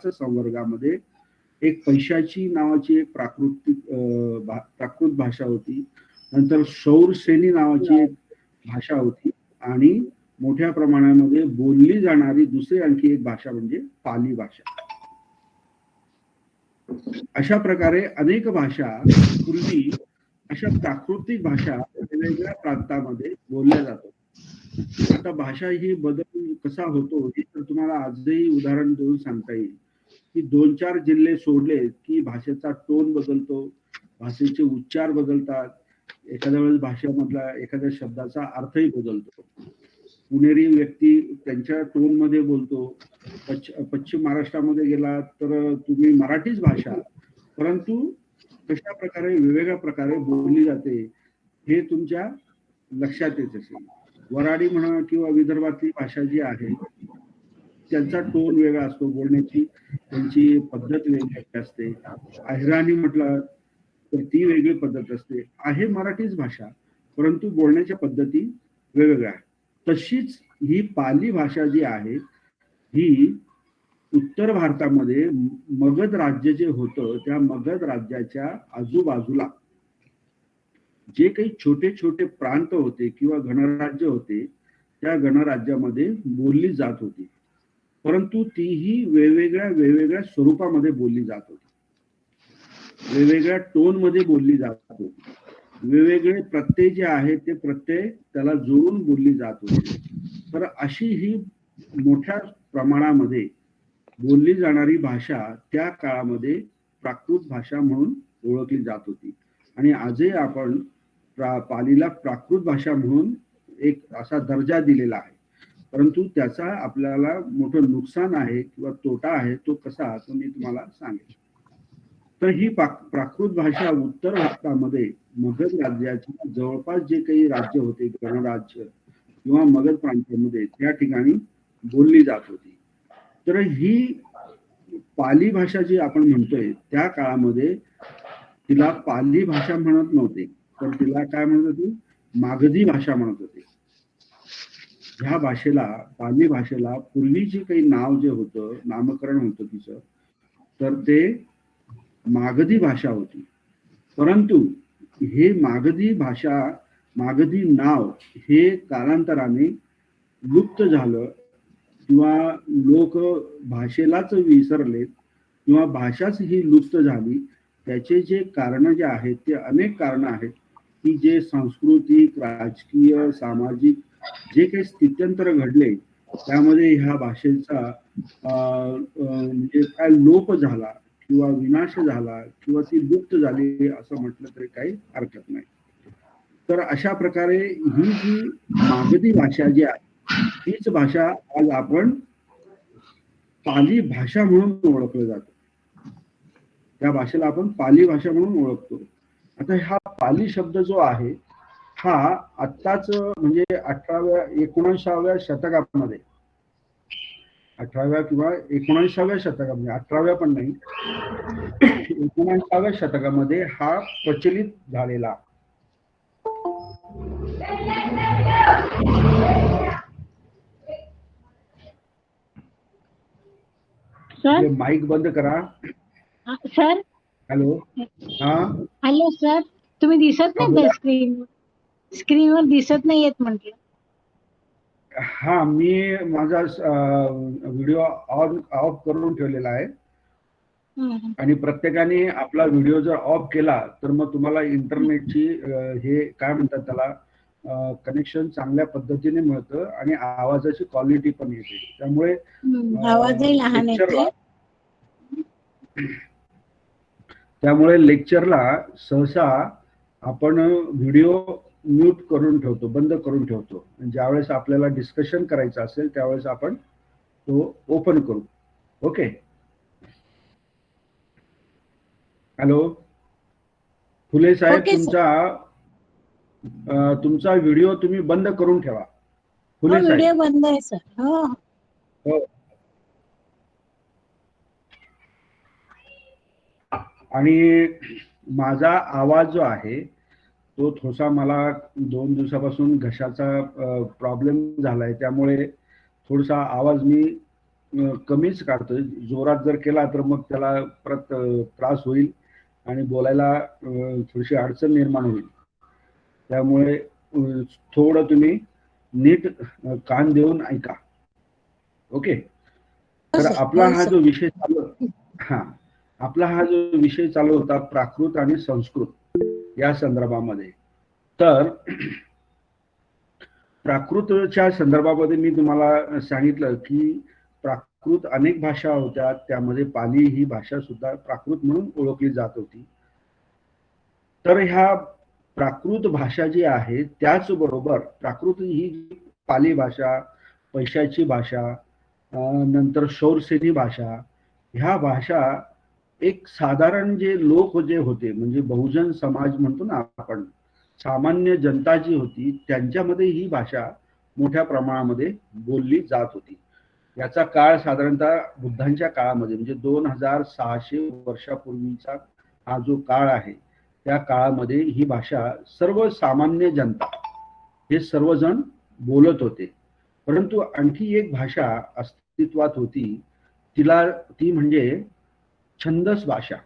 संवर्गामध्ये एक पैशाची नावाची एक प्राकृत भाषा होती. नंतर शौरसेनी नावाची एक भाषा होती आणि मोठ्या प्रमाणामध्ये बोलली जाणारी दुसरी आणखी एक भाषा म्हणजे पाली भाषा. अशा प्रकारे अनेक भाषा पूर्वी अशा प्राकृतिक भाषा वेगवेगळ्या प्रांतामध्ये बोलल्या जातात. आता भाषा ही बदल कसा होतो हे तर तुम्हाला आजही उदाहरण देऊन सांगता येईल की 2-4 जिल्हे सोडले की भाषेचा टोन बदलतो, भाषेचे उच्चार बदलतात, एखाद्या वेळेस भाषेमधला एखाद्या शब्दाचा अर्थही बदलतो. पुणेरी व्यक्ती त्यांच्या टोन मध्ये बोलतो, पश्चिम महाराष्ट्रामध्ये गेला तर तुम्ही मराठीच भाषा, परंतु कशा प्रकारे वेगवेगळ्या प्रकारे बोलली जाते हे तुमच्या लक्षात येत असेल. वराडी म्हणा किंवा विदर्भातली भाषा जी आहे त्यांचा टोन वेगळा असतो, बोलण्याची त्यांची पद्धत वेगळी असते. अहिराणी म्हटलं तर ती वेगळी पद्धत असते. आहे मराठीच भाषा, परंतु बोलण्याच्या पद्धती वेगवेगळ्या आहेत. तशीच ही पाली भाषा जी आहे ही उत्तर भारतामध्ये मगध राज्य जे होतं त्या मगध राज्याच्या आजूबाजूला जे काही छोटे छोटे प्रांत होते किंवा गणराज्य होते त्या गणराज्यामध्ये बोलली जात होती, परंतु तीही वेगवेगळ्या स्वरूपामध्ये बोलली जात होती, वेगवेगळ्या टोन मध्ये बोलली जात होती, वेगवेगळे प्रत्यय जे आहेत ते प्रत्यय त्याला जोडून बोलली जात होती. तर अशी ही मोठ्या प्रमाणामध्ये बोलली जाणारी भाषा त्या काळामध्ये प्राकृत भाषा म्हणून ओळखली जात होती आणि आजही आपण पालीला प्राकृत भाषा म्हणून एक असा दर्जा दिलेला आहे. परंतु त्याचा आपल्याला मोठं नुकसान आहे किंवा तोटा आहे, तो कसा तो मी तुम्हाला सांगेन. तर ही प्राकृत भाषा उत्तर भारतामध्ये मगध राज्याच्या जवळपास जे काही राज्य होते गणराज्य किंवा मगध प्रांतामध्ये त्या ठिकाणी बोलली जात होती. तर ही पाली भाषा जी आपण म्हणतोय त्या काळामध्ये तिला पाली भाषा म्हणत नव्हते, तर तिला काय म्हणत होते, मागधी भाषा म्हणत होते. ह्या भाषेला पाली भाषेला पूर्वी जे काही नाव जे होतं, नामकरण होतं तिचं, तर ते मागधी भाषा होती. परंतु हे मागधी भाषा मागधी नाव हे कालांतराने लुप्त झालं किंवा लोक भाषेलाच विसरले किंवा भाषाच ही लुप्त झाली. त्याचे जे कारण जे आहेत ते अनेक कारण आहेत की जे सांस्कृतिक, राजकीय, सामाजिक जे काही स्थित्यंतर घडले त्यामध्ये ह्या भाषेचा म्हणजे काय लोप झाला किंवा विनाश झाला किंवा ती लुप्त झाली असं म्हटलं तरी काही हरकत नाही. तर अशा प्रकारे ही जी मागधी भाषा जी आहे हीच भाषा आज आपण पाली भाषा म्हणून ओळखलं जातं. त्या भाषेला आपण पाली भाषा म्हणून ओळखतो. आता हा पाली शब्द जो आहे हा आत्ताच म्हणजे 19व्या शतकामध्ये 18व्या किंवा 19व्या शतकामध्ये 18व्या पण नाही 19व्या शतकामध्ये हा प्रचलित झालेला. सर माइक बंद करा. Sir hello. हा हॅलो सर, तुम्ही दिसत नाही स्क्रीनवर दिसत नाहीयेत म्हटलं. हा मी माझा व्हिडिओ ऑफ करून ठेवलेला आहे आणि प्रत्येकाने आपला व्हिडिओ जर ऑफ केला तर मग तुम्हाला इंटरनेटची हे काय म्हणतात त्याला कनेक्शन चांगल्या पद्धतीने मिळतं आणि आवाजाची क्वालिटी पण येते. त्यामुळे आवाजही लहान येते. त्यामुळे लेक्चरला सहसा आपण व्हिडिओ म्यूट करून ठेवतो, बंद करून ठेवतो. ज्यावेळेस आपल्याला डिस्कशन करायचं असेल त्यावेळेस आपण तो ओपन करू. ओके. हॅलो फुले साहेब, तुमचा व्हिडिओ तुम्ही बंद करून ठेवा. फुले साहेब व्हिडिओ बंद आहे सर. हो हो. आणि माझा आवाज जो आहे तो थोडासा मला 2 दिवसापासून घशाचा प्रॉब्लेम झालाय, त्यामुळे थोडासा आवाज मी कमीच काढतोय. जोरात जर केला तर मग त्याला परत त्रास होईल आणि बोलायला थोडीशी अडचण निर्माण होईल. त्यामुळे थोडं तुम्ही नीट कान देऊन ऐका. ओके. तर आपला हा जो विषय चालू हा आपला हा जो विषय चालू होता प्राकृत आणि संस्कृत या संदर्भामध्ये. तर प्राकृतच्या संदर्भामध्ये मी तुम्हाला सांगितलं की प्राकृत अनेक भाषा होत्या, त्यामध्ये पाली ही भाषा सुद्धा प्राकृत म्हणून ओळखली जात होती. तर ह्या प्राकृत भाषा जी आहे त्याचबरोबर प्राकृत ही पाली भाषा, पैशाची भाषा, नंतर शौरसेनी भाषा, ह्या भाषा एक साधारण जे लोक जे होते म्हणजे बहुजन समाज म्हणतो ना आपण, सामान्य जनता जी होती त्यांच्यामध्ये ही भाषा मोठ्या प्रमाणामध्ये बोलली जात होती. याचा काळ साधारणतः बुद्धांच्या काळामध्ये म्हणजे 2600 वर्षापूर्वीचा हा जो काळ आहे त्या काळामध्ये ही भाषा सर्वसामान्य जनता हे सर्वजण बोलत होते. परंतु आणखी एक भाषा अस्तित्वात होती, ती म्हणजे छंदस भाषा.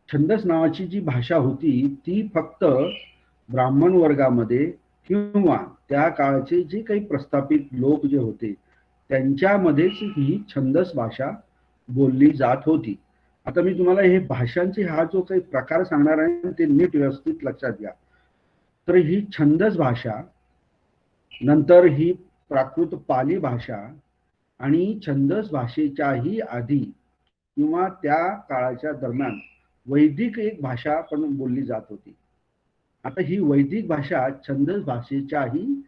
छंदस नावाची जी भाषा होती ती फक्त ब्राह्मण वर्गामध्ये किंवा त्या काळचे जे काही प्रस्थापित लोक जे होते त्यांच्यामध्येच ही छंदस भाषा बोलली जात होती. आता मी तुम्हाला हे भाषांचे हा जो काही प्रकार सांगणार आहे ते नीट व्यवस्थित लक्षात घ्या. तर ही छंदस भाषा, नंतर ही प्राकृत पाली भाषा आणि छंदस भाषेच्याही आधी किंवा त्या काळाच्या दरम्यान वैदिक एक भाषा पण बोलली जात होती. आता ही वैदिक भाषा छंदस भाषेच्याही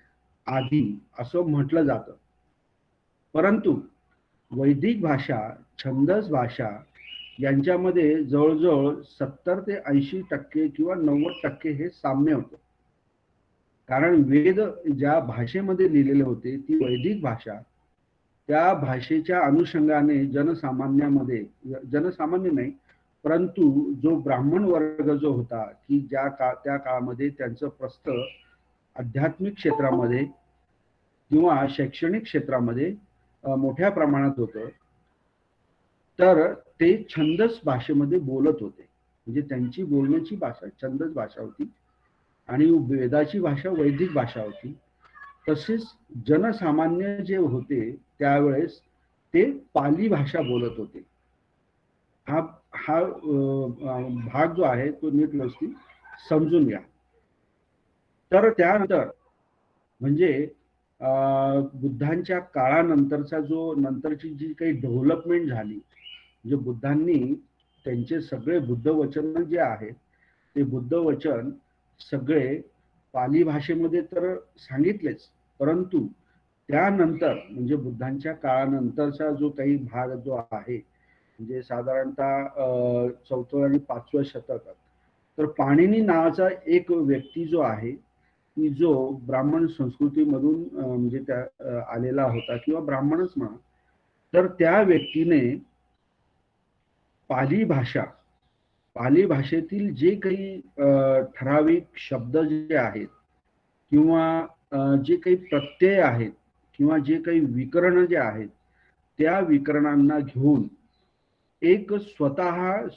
आधी असं म्हटलं जातं. परंतु वैदिक भाषा, छंदस भाषा यांच्यामध्ये जवळजवळ 70 ते 80% किंवा 90% हे साम्य होतं. कारण वेद ज्या भाषेमध्ये लिहिलेले होते ती वैदिक भाषा, त्या भाषेच्या अनुषंगाने जनसामान्य नाही परंतु जो ब्राह्मण वर्ग जो होता की त्या काळामध्ये त्यांचं प्रस्थ आध्यात्मिक क्षेत्रामध्ये किंवा शैक्षणिक क्षेत्रामध्ये मोठ्या प्रमाणात होतं, तर ते छंदस भाषेमध्ये बोलत होते. म्हणजे त्यांची बोलण्याची भाषा छंदस भाषा होती आणि वेदाची भाषा वैदिक भाषा होती. तसेच जनसामान्य जे होते त्यावेळेस ते पाली भाषा बोलत होते. हा हा भाग जो आहे तो नीट व्यवस्थित समजून घ्या. तर त्यानंतर म्हणजे बुद्धांच्या काळानंतरचा जो नंतरची जी काही डेव्हलपमेंट झाली, म्हणजे बुद्धांनी त्यांचे सगळे बुद्ध वचन जे आहेत ते बुद्ध वचन सगळे पाली भाषेमध्ये तर सांगितलेच, परंतु त्यानंतर म्हणजे बुद्धांच्या काळानंतरचा जो काही भाग जो आहे म्हणजे साधारणतः 4थं आणि 5व्या शतकात, तर पाणिनी नावाचा एक व्यक्ती जो आहे की जो ब्राह्मण संस्कृतीमधून म्हणजे त्या आलेला होता किंवा ब्राह्मणच म्हणा, तर त्या व्यक्तीने पाली भाषेतील जे काही ठराविक शब्द जे आहेत किंवा जे काही प्रत्यय आहेत किंवा जे काही विकरण जे आहेत त्या विकरणांना घेऊन एक स्वतः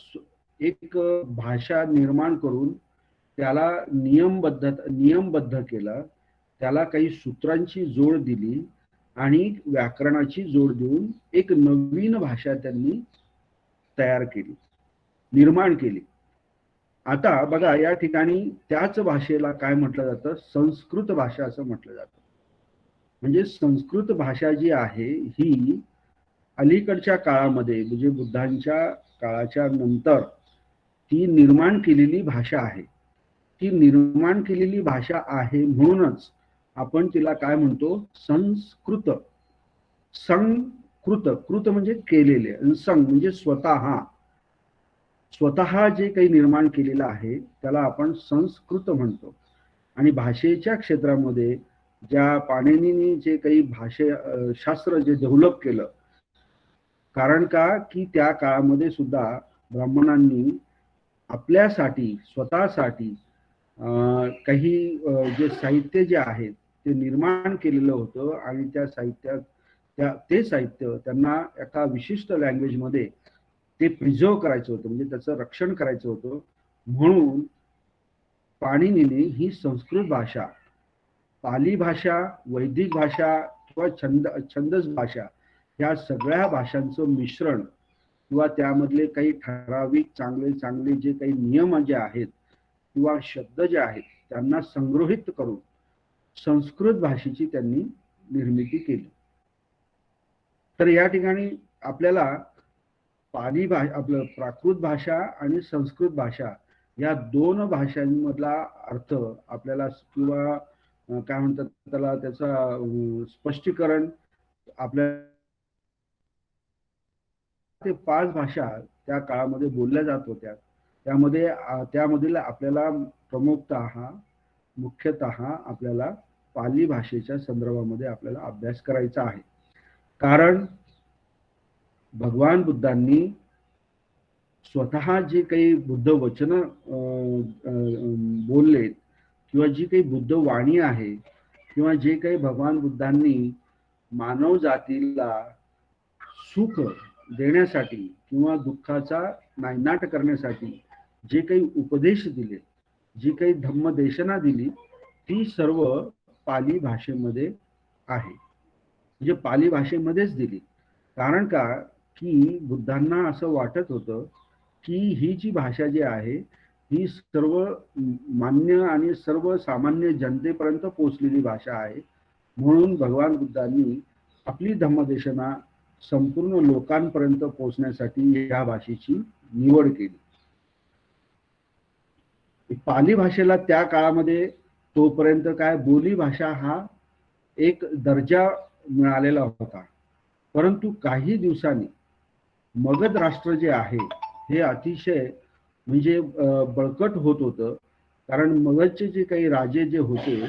एक भाषा निर्माण करून त्याला नियमबद्ध केलं, त्याला काही सूत्रांची जोड दिली आणि व्याकरणाची जोड देऊन एक नवीन भाषा त्यांनी तयार केली, निर्माण केली. आता बघा या ठिकाणी त्याच भाषेला काय म्हटलं जातं, संस्कृत भाषा असं म्हटलं जातं. म्हणजे संस्कृत भाषा जी आहे ही अलीकडच्या काळामध्ये म्हणजे बुद्धांच्या काळाच्या नंतर ती निर्माण केलेली भाषा आहे. ती निर्माण केलेली भाषा आहे म्हणूनच आपण तिला काय म्हणतो, संस्कृत. कृत म्हणजे केलेले, सं म्हणजे स्वतः जे काही निर्माण केलेलं आहे त्याला आपण संस्कृत म्हणतो. आणि भाषेच्या क्षेत्रामध्ये ज्या पाणिनींनी जे काही शास्त्र जे डेव्हलप केलं, कारण का की त्या काळामध्ये सुद्धा ब्राह्मणांनी आपल्यासाठी स्वतःसाठी काही जे साहित्य जे आहेत ते निर्माण केलेलं होतं आणि त्या साहित्यात ते साहित्य त्यांना एका विशिष्ट लँग्वेजमध्ये ते प्रिझर्व करायचं होतं, म्हणजे त्याचं रक्षण करायचं होतं. म्हणून पाणिनीने ही संस्कृत भाषा, पाली भाषा, वैदिक भाषा किंवा छंदस भाषा या सगळ्या भाषांचं मिश्रण किंवा त्यामधले काही ठराविक चांगले चांगले जे काही नियम जे आहेत किंवा शब्द जे आहेत त्यांना संग्रहित करून संस्कृत भाषेची त्यांनी निर्मिती केली. तर या ठिकाणी आपल्याला पाली भाषा, आपलं प्राकृत भाषा आणि संस्कृत भाषा या दोन भाषांमधला अर्थ आपल्याला किंवा काय म्हणतात त्याला, त्याचा स्पष्टीकरण आपल्या ते 5 भाषा त्या काळामध्ये बोलल्या जात होत्या. त्यामधील आपल्याला मुख्यतः आपल्याला पाली भाषेच्या संदर्भामध्ये आपल्याला अभ्यास करायचा आहे. कारण भगवान बुद्धांनी स्वतः जे काही बुद्ध वचन बोललेत किंवा जी काही बुद्ध वाणी आहे किंवा जे काही भगवान बुद्धांनी मानव जातीला सुख देण्यासाठी किंवा दुःखाचा नायनाट करण्यासाठी जे काही उपदेश दिले, जी काही धम्मदेशना दिली, ती सर्व पाली भाषेमध्ये आहे, म्हणजे पाली भाषेमध्येच दिली. कारण का की बुद्धांना असं वाटत होतं की ही जी भाषा जी आहे ही सर्व मान्य आणि सर्वसामान्य जनतेपर्यंत पोहोचलेली भाषा आहे. म्हणून भगवान बुद्धांनी आपली धम्मदेशना संपूर्ण लोकांपर्यंत पोहोचण्यासाठी या भाषेची निवड केली. पाली भाषेला त्या काळामध्ये तोपर्यंत काय बोली भाषा हा एक दर्जा मिळालेला होता. परंतु काही दिवसांनी मगध राष्ट्र जे आहे हे अतिशय म्हणजे बळकट होत होतं. कारण मगधचे जे काही राजे जे होते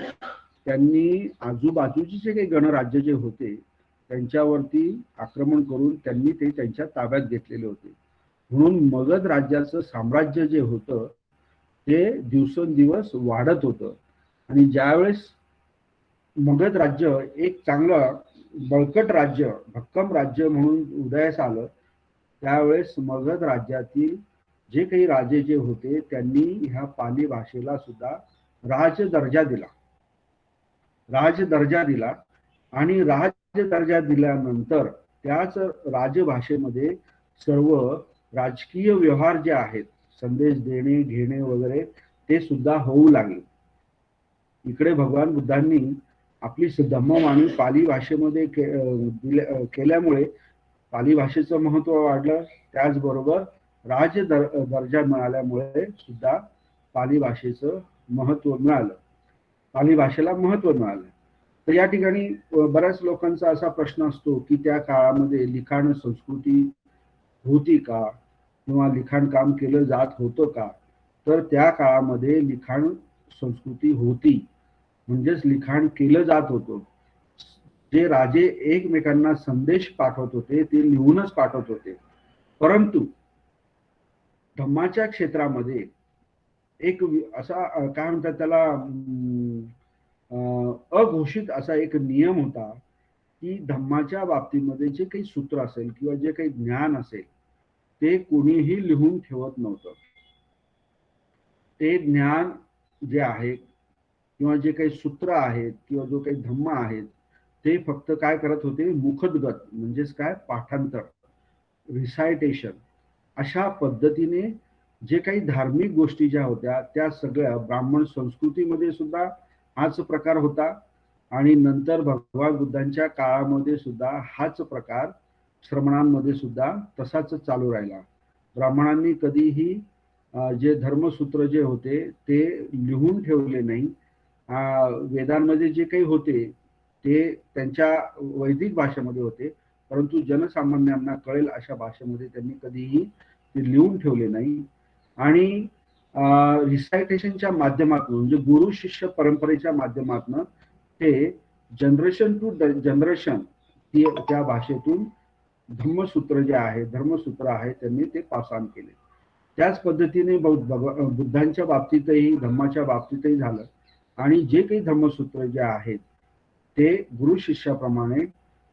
त्यांनी आजूबाजूचे जे काही गणराज्य जे होते त्यांच्यावरती आक्रमण करून त्यांनी ते त्यांच्या ताब्यात घेतलेले होते. म्हणून मगध राज्याचं साम्राज्य जे होतं ते दिवसेंदिवस वाढत होतं. आणि ज्यावेळेस मगध राज्य एक चांगलं बळकट राज्य, भक्कम राज्य म्हणून उदयास आलं, त्यावेळेस मगध राज्यातील जे काही राजे जे होते त्यांनी ह्या पाली भाषेला सुद्धा राजदर्जा दिला. आणि राजदर्जा दिल्यानंतर त्याच राजभाषेमध्ये सर्व राजकीय व्यवहार जे आहेत, संदेश देणे घेणे वगैरे, ते सुद्धा होऊ लागले. इकडे भगवान बुद्धांनी आपली धम्मवाणी पाली भाषेमध्ये केल्यामुळे पाली भाषेचं महत्व वाढलं. त्याचबरोबर दर्जा मिळाल्यामुळे सुद्धा पाली भाषेचं महत्व मिळालं, पाली भाषेला महत्व मिळालं. तर या ठिकाणी बऱ्याच लोकांचा असा प्रश्न असतो की त्या काळामध्ये लिखाण संस्कृती होती का किंवा लिखाण काम केलं जात होतं का? तर त्या काळामध्ये लिखाण संस्कृती होती, म्हणजेच लिखाण केलं जात होतं. जे राजे एकमेकांना संदेश पाठवत होते ते लिहूनच पाठवत होते. परंतु धम्माच्या क्षेत्रामध्ये एक असा काय म्हणतात त्याला अघोषित असा एक नियम होता की धम्माच्या बाबतीमध्ये जे काही सूत्र असेल किंवा जे काही ज्ञान असेल ते कोणीही लिहून ठेवत नव्हतं. ते ज्ञान जे आहे किंवा जे काही सूत्र आहेत किंवा जो काही धम्म आहेत ते फक्त काय करत होते, मुखदगत म्हणजेच काय पाठांतर, रिसायटेशन, अशा पद्धतीने जे काही धार्मिक गोष्टी ज्या होत्या त्या सगळ्या ब्राह्मण संस्कृतीमध्ये सुद्धा हाच प्रकार होता. आणि नंतर भगवान बुद्धांच्या काळामध्ये सुद्धा हाच प्रकार श्रमणांमध्ये सुद्धा तसाच चालू राहिला. ब्राह्मणांनी कधीही जे धर्मसूत्र जे होते ते लिहून ठेवले नाही. वेदांमध्ये जे काही होते ते त्यांच्या वैदिक भाषेमध्ये होते, परंतु जनसामान्यांना कळेल अशा भाषेमध्ये त्यांनी कधीही ते लिहून ठेवले नाही. आणि रिसायटेशनच्या माध्यमातून म्हणजे गुरु शिष्य परंपरेच्या माध्यमातून ते जनरेशन टू जनरेशन त्या भाषेतून धम्मसूत्र जे आहे, धर्मसूत्र आहे, त्यांनी ते पास ऑन केले. त्याच पद्धतीने बुद्धांच्या बाबतीतही धम्माच्या बाबतीतही झालं. आणि जे काही धर्मसूत्र जे आहेत ते गुरु शिष्याप्रमाणे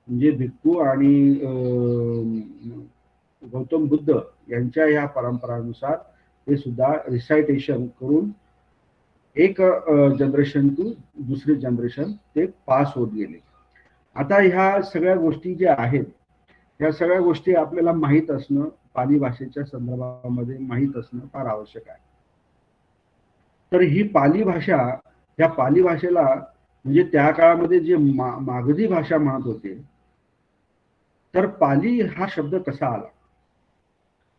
म्हणजे भिक्खू आणि गौतम बुद्ध यांच्या या परंपरानुसार ते सुद्धा रिसायटेशन करून एक जनरेशन टू दुसरे जनरेशन ते पास होत गेले. आता ह्या सगळ्या गोष्टी ज्या आहेत, ह्या सगळ्या गोष्टी आपल्याला माहीत असणं, पाली भाषेच्या संदर्भामध्ये माहीत असणं फार आवश्यक आहे. तर ही पाली भाषा, या पाली भाषेला म्हणजे त्या काळामध्ये जे मागधी भाषा म्हणत होते, तर पाली हा शब्द कसा आला?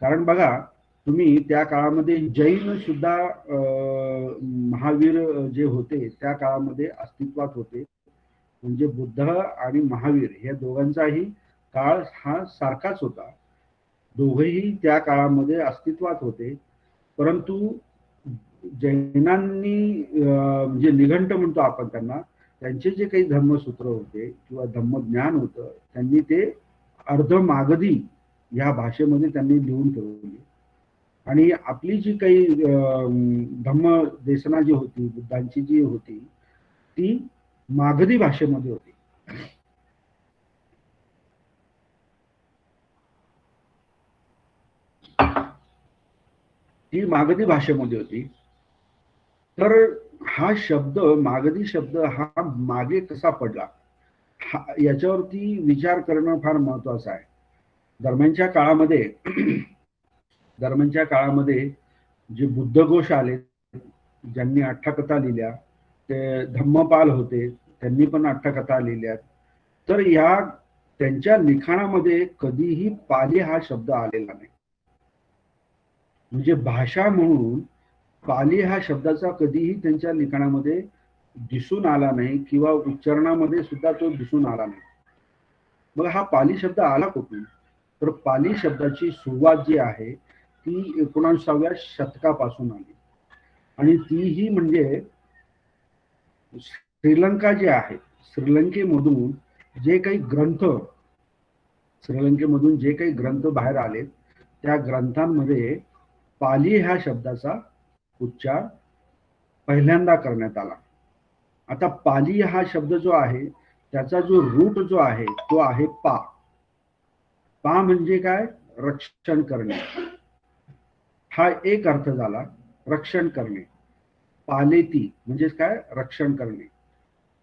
कारण बघा, तुम्ही त्या काळामध्ये जैन सुद्धा महावीर जे होते त्या काळामध्ये अस्तित्वात होते. म्हणजे बुद्ध आणि महावीर या दोघांचाही काळ हा सारखाच होता. दोघेही त्या काळामध्ये अस्तित्वात होते. परंतु जैनांनी म्हणजे निघंट म्हणतो आपण त्यांना, त्यांचे जे काही धर्मसूत्र होते किंवा धम्मज्ञान होतं, त्यांनी ते अर्ध मागधी या भाषेमध्ये त्यांनी लिहून ठेवली. आणि आपली जी काही धम्म देसना जी होती, बुद्धांची जी होती, ती मागधी भाषेमध्ये होती. ती मागधी भाषेमध्ये होती. तर हा शब्द, मागधी शब्द हा मागे कसा पडला, याच्यावरती विचार करणं फार महत्वाचं आहे. दरम्यानच्या काळामध्ये दरम्यानच्या काळामध्ये जे बुद्धघोष आले, ज्यांनी अठ्ठकथा लिहिल्या, ते धम्मपाल होते, त्यांनी पण अठ्ठकथा लिहिल्या. तर या त्यांच्या लिखाणामध्ये कधीही पाली हा शब्द आलेला नाही. म्हणजे भाषा म्हणून पाली हा शब्दाचा कधीही त्यांच्या लिखाणामध्ये दिसून आला नाही किंवा उच्चारणामध्ये सुद्धा तो दिसून आला नाही. मग हा पाली शब्द आला कुठून? तर पाली शब्दाची सुरुवात जी आहे ती 19व्या शतकापासून आली आणि तीही म्हणजे श्रीलंका जे आहे, श्रीलंकेमधून जे काही ग्रंथ श्रीलंकेमधून जे काही ग्रंथ बाहेर आले, त्या ग्रंथांमध्ये पाली ह्या शब्दाचा उच्चार पहिल्यांदा करण्यात आला. आता पाली हा शब्द जो आहे त्याचा जो रूट जो आहे तो आहे पा. पा म्हणजे काय? रक्षण करणे. हा एक अर्थ झाला, रक्षण करणे. पालेती म्हणजेच काय? रक्षण करणे.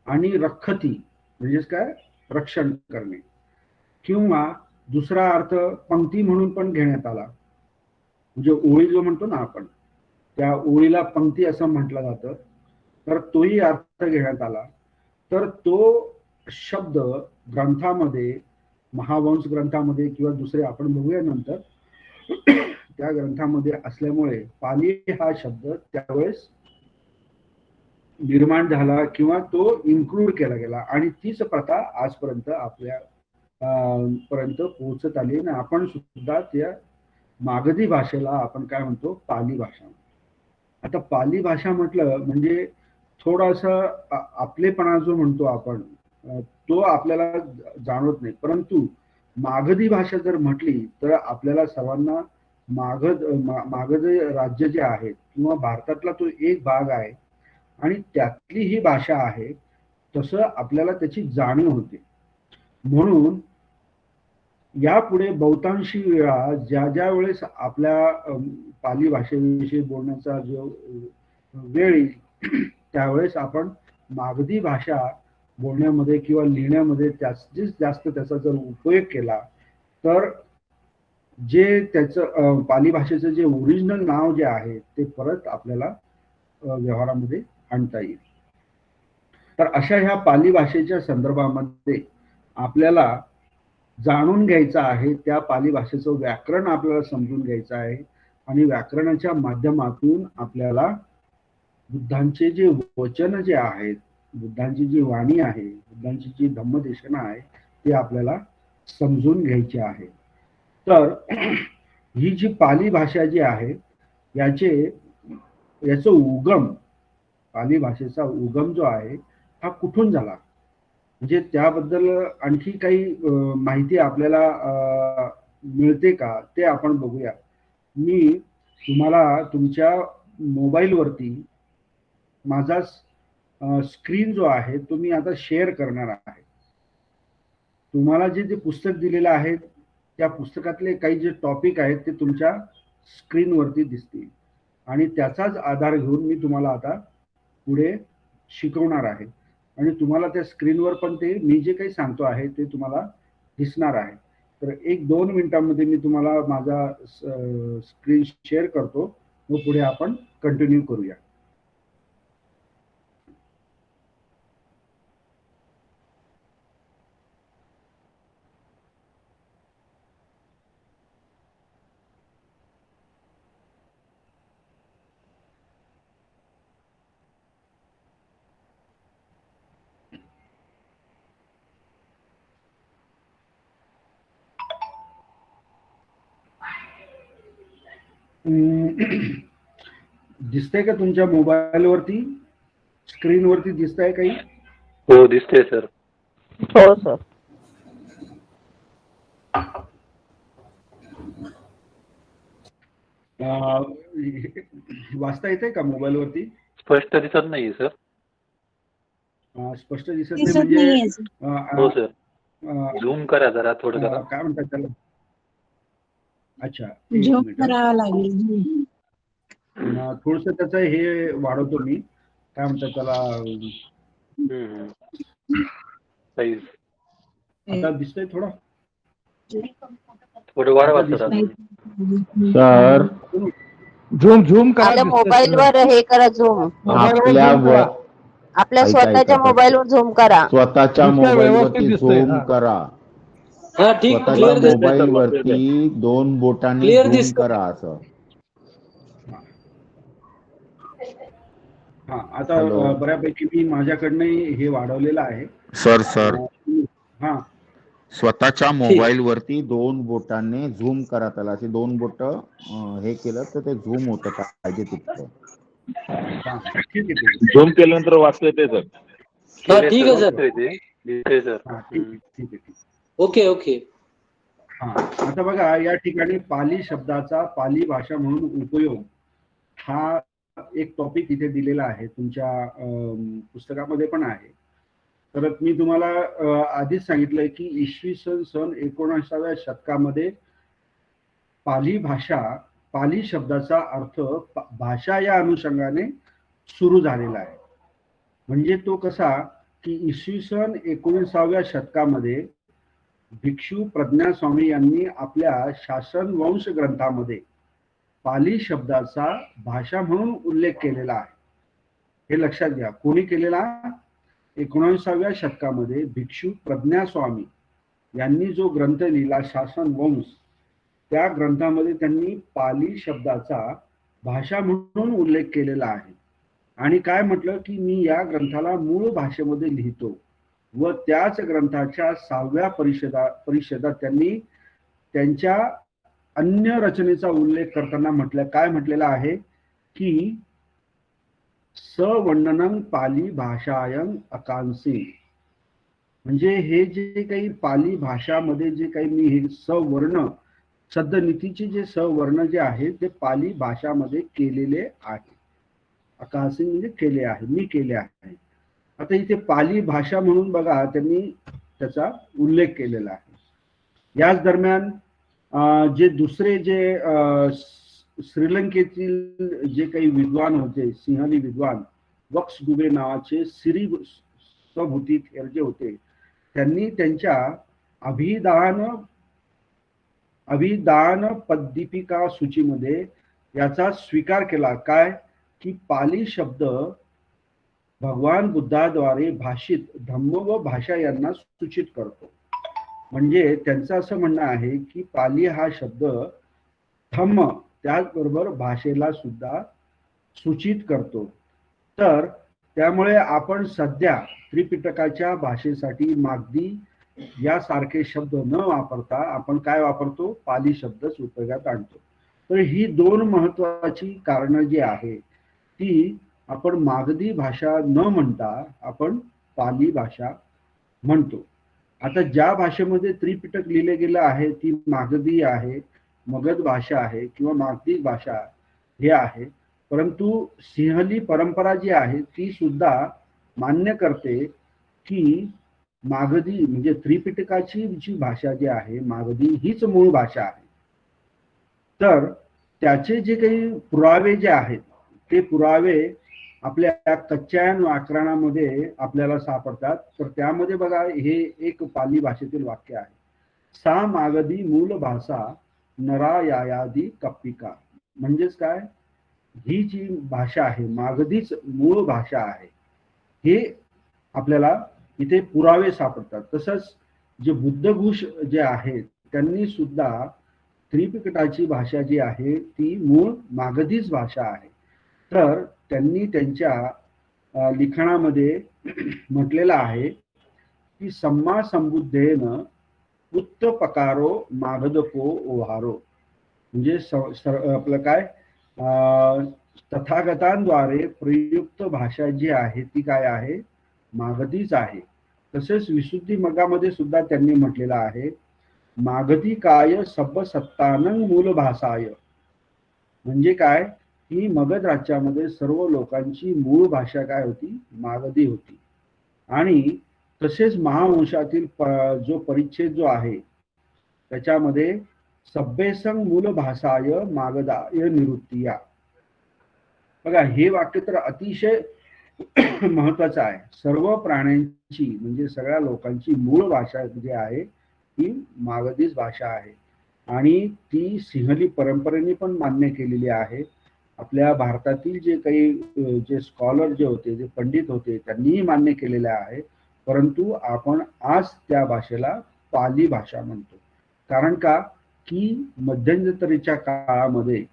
आणि रखती म्हणजेच काय? रक्षण करणे. किंवा दुसरा अर्थ पंक्ती म्हणून पण घेण्यात आला. म्हणजे ओळी जो म्हणतो ना आपण, त्या ओळीला पंक्ती असं म्हटलं जातं, तर तोही अर्थ घेण्यात आला. तर तो शब्द ग्रंथामध्ये, महावंश ग्रंथामध्ये किंवा दुसरे आपण बघूया नंतर, त्या ग्रंथामध्ये असल्यामुळे पाली हा शब्द त्यावेळेस निर्माण झाला किंवा तो इन्क्लूड केला गेला आणि तीच प्रथा आजपर्यंत आपल्या पर्यंत पोहोचत आली आणि आपण सुद्धा त्या मागधी भाषेला आपण काय म्हणतो? पाली भाषा. आता पाली भाषा म्हटलं म्हणजे थोडासा आपलेपणा जो म्हणतो आपण, तो आपल्याला जाणवत नाही. परंतु मागधी भाषा जर म्हटली तर आपल्याला सर्वांना मागध राज्य जे आहे किंवा भारतातला तो एक भाग आहे आणि त्यातली ही भाषा आहे, तसं आपल्याला त्याची जाणीव होते. म्हणून यापुढे बहुतांशी वेळा ज्या ज्या वेळेस आपल्या पाली भाषेविषयी बोलण्याचा जो वेळ येईल त्यावेळेस आपण मागधी भाषा बोलण्यामध्ये किंवा लिहिण्यामध्ये जास्तीत जास्त त्याचा जर उपयोग केला तर जे त्याचं पाली भाषेचं जे ओरिजिनल नाव जे आहे ते परत आपल्याला व्यवहारामध्ये आणता येईल. तर अशा ह्या पाली भाषेच्या संदर्भामध्ये आपल्याला जाणून घ्यायचं आहे, त्या पाली भाषेचं व्याकरण आपल्याला समजून घ्यायचं आहे आणि व्याकरणाच्या माध्यमातून आपल्याला बुद्धांचे जे वचन जे आहेत, बुद्धांची जी वाणी आहे, बुद्धांची जी धम्मदेशना आहे, ती आपल्याला समजून घ्यायची आहे. तर ही जी पाली भाषा जी आहे याचं उगम, पाली भाषेचा उगम जो आहे हा कुठून झाला, म्हणजे त्याबद्दल आणखी काही माहिती आपल्याला मिळते का ते आपण बघूया. मी तुम्हाला तुमच्या मोबाईलवरती माझा स्क्रीन जो आहे तो मी आता शेअर करणार आहे. तुम्हाला जे पुस्तक दिलेलं आहे त्या पुस्तकातले काही जे टॉपिक आहेत ते तुमच्या स्क्रीनवरती दिसतील आणि त्याचाच आधार घेऊन मी तुम्हाला आता पुढे शिकवणार आहे आणि तुम्हाला त्या स्क्रीनवर पण ते मी जे काही सांगतो आहे ते तुम्हाला दिसणार आहे. तर 1-2 मिनिटांमध्ये मी तुम्हाला माझा स्क्रीन शेअर करतो, मग पुढे आपण कंटिन्यू करूया. दिसतंय का तुमच्या मोबाईलवरती, स्क्रीनवरती दिसतंय काही? हो दिसतंय सर. हो सर. वाचता येतंय का मोबाईलवरती? स्पष्ट दिसत नाहीये सर. स्पष्ट दिसत नाही म्हणजे हो सर. झूम करा जरा थोडं जरा. काय म्हणतात त्याला? अच्छा, झूम करावं लागेल. थोडस त्याचं हे वाढवतो मी, काय म्हणतात त्याला, साईज. आता दिसतंय थोडं? थोडं वाढवा सर. सर झूम करा. मोबाईल वर हे करा झूम. आपल्या स्वतःच्या मोबाईल वर झूम करा. स्वतःच्या मोबाईल वरती झूम करा. हा ठीक, क्लिअर मोबाईल वरती 2 बोटांनी झूम करा असं. हा आता बऱ्यापैकी मी माझ्याकडनं हे वाढवलेलं आहे. सर हा स्वतःच्या मोबाईल वरती 2 बोटांनी झूम करा. त्याला असे 2 बोट हे केलं तर ते झूम होतं पाहिजे तिथं. ठीक आहे. झूम केल्यानंतर वाचता येते सर. हा ठीक आहे सर. दिसतंय सर. ठीक आहे. Okay okay. हा आता बघा या ठिकाणी पाली शब्दाचा पाली भाषा म्हणून उपयोग हा एक टॉपिक इथे दिलेला आहे, तुमच्या पुस्तकामध्ये पण आहे. तर मी तुम्हाला आधीच सांगितलंय की इसवी सन 19व्या शतकामध्ये पाली शब्दाचा अर्थ भाषा या अनुषंगाने सुरू झालेला आहे. म्हणजे तो कसा की इसवी सन 19व्या शतकामध्ये भिक्षू प्रज्ञास्वामी यांनी आपल्या शासन वंश ग्रंथामध्ये पाली शब्दाचा भाषा म्हणून उल्लेख केलेला आहे. हे लक्षात घ्या. कोणी केलेला? 19व्या शतकामध्ये भिक्षू प्रज्ञास्वामी यांनी जो ग्रंथ लिहिला शासन वंश, त्या ग्रंथामध्ये त्यांनी पाली शब्दाचा भाषा म्हणून उल्लेख केलेला आहे आणि काय म्हटलं की मी या ग्रंथाला मूळ भाषेमध्ये लिहितो व त्याच ग्रंथाच्या 6व्या परिषदात त्यांनी त्यांच्या अन्य रचनेचा उल्लेख करताना काय म्हटलेलं आहे की सवर्णनं पाली भाषायं अकांसी. म्हणजे हे जे काही पाली भाषामध्ये जे काही मी हे सवर्ण सद्यनीतीचे जे सवर्ण जे आहे ते पाली भाषामध्ये केलेले आहे. अकांसी म्हणजे केले आहे, मी केले आहे. आता इथे पाली भाषा म्हणून बघा त्यांनी त्याचा उल्लेख केलेला आहे. याच दरम्यान जे दुसरे जे श्रीलंकेतील जे काही विद्वान होते, सिंहली विद्वान वक्सगुबे नावाचे सिरी स्वभूती जे होते, त्यांनी त्यांच्या अभिदान पद्दीपिका सूचीमध्ये याचा स्वीकार केला. काय की पाली शब्द भगवान बुद्धाद्वारे भाषित धम्म व भाषा यांना सूचित करतो. म्हणजे त्यांचं असं म्हणणं आहे की पाली हा शब्द धम्म त्याचबरोबर भाषेला सुद्धा सूचित करतो. तर त्यामुळे आपण सध्या त्रिपिटकाच्या भाषेसाठी मागधी यासारखे शब्द न वापरता आपण काय वापरतो? पाली शब्दच उपयोगात आणतो. तर ही 2 महत्वाची कारणं जी आहे ती आपण मागधी भाषा न म्हणता आपण पाली भाषा म्हणतो. आता ज्या भाषेमध्ये त्रिपिटक लिहिले गेलं आहे ती मागधी आहे, मगध भाषा आहे किंवा मागधी भाषा हे आहे. परंतु सिंहली परंपरा जी आहे ती सुद्धा मान्य करते की मागधी म्हणजे त्रिपिटकाची जी भाषा जी आहे मागधी हीच मूळ भाषा आहे. तर त्याचे जे काही पुरावे जे आहेत ते पुरावे आपल्या कच्च्या व्याकरणामध्ये आपल्याला सापडतात. तर त्यामध्ये बघा हे एक पाली भाषेतील वाक्य आहे, सा मागधी मूल भाषा नरायादी कप्पिका. म्हणजेच काय, ही जी भाषा आहे मागधीच मूळ भाषा आहे हे आपल्याला इथे पुरावे सापडतात. तसंच जे बुद्धघोष जे आहेत त्यांनी सुद्धा त्रिपिटकाची भाषा जी आहे ती मूळ मागधीच भाषा आहे. तर त्यांनी त्यांच्या लिखाणामध्ये म्हटलेलं आहे की सम्मा संबुद्धेन उत्तपकारो मागधको ओहारो. म्हणजे आपलं काय, तथागतांद्वारे प्रयुक्त भाषा जी आहे ती काय आहे, मागधीच आहे. तसेच विशुद्धी मगामध्ये सुद्धा त्यांनी म्हटलेलं आहे, मागधी काय सब सत्तानंग मूल भाषाय. म्हणजे काय की मगध राज्यामध्ये सर्व लोकांची मूळ भाषा काय होती, मागधी होती. आणि तसेच महावंशातील जो परिच्छेद जो आहे त्याच्यामध्ये सभ्यसंग मूल भाषाय मागधाय निवृत्तिया. बघा हे वाक्य तर अतिशय महत्वाचं आहे. सर्व प्राण्यांची म्हणजे सगळ्या लोकांची मूळ भाषा जी आहे ही मागधीच भाषा आहे आणि ती सिंहली परंपरेने पण मान्य केलेली आहे. आपल्या भारतातील जे काही जे स्कॉलर जे होते, जे पंडित होते, त्यांनीही मान्य केलेले आहे. परंतु आपण आज त्या भाषेला पाली भाषा म्हणतो. कारण का की मध्यंतरीच्या काळामध्ये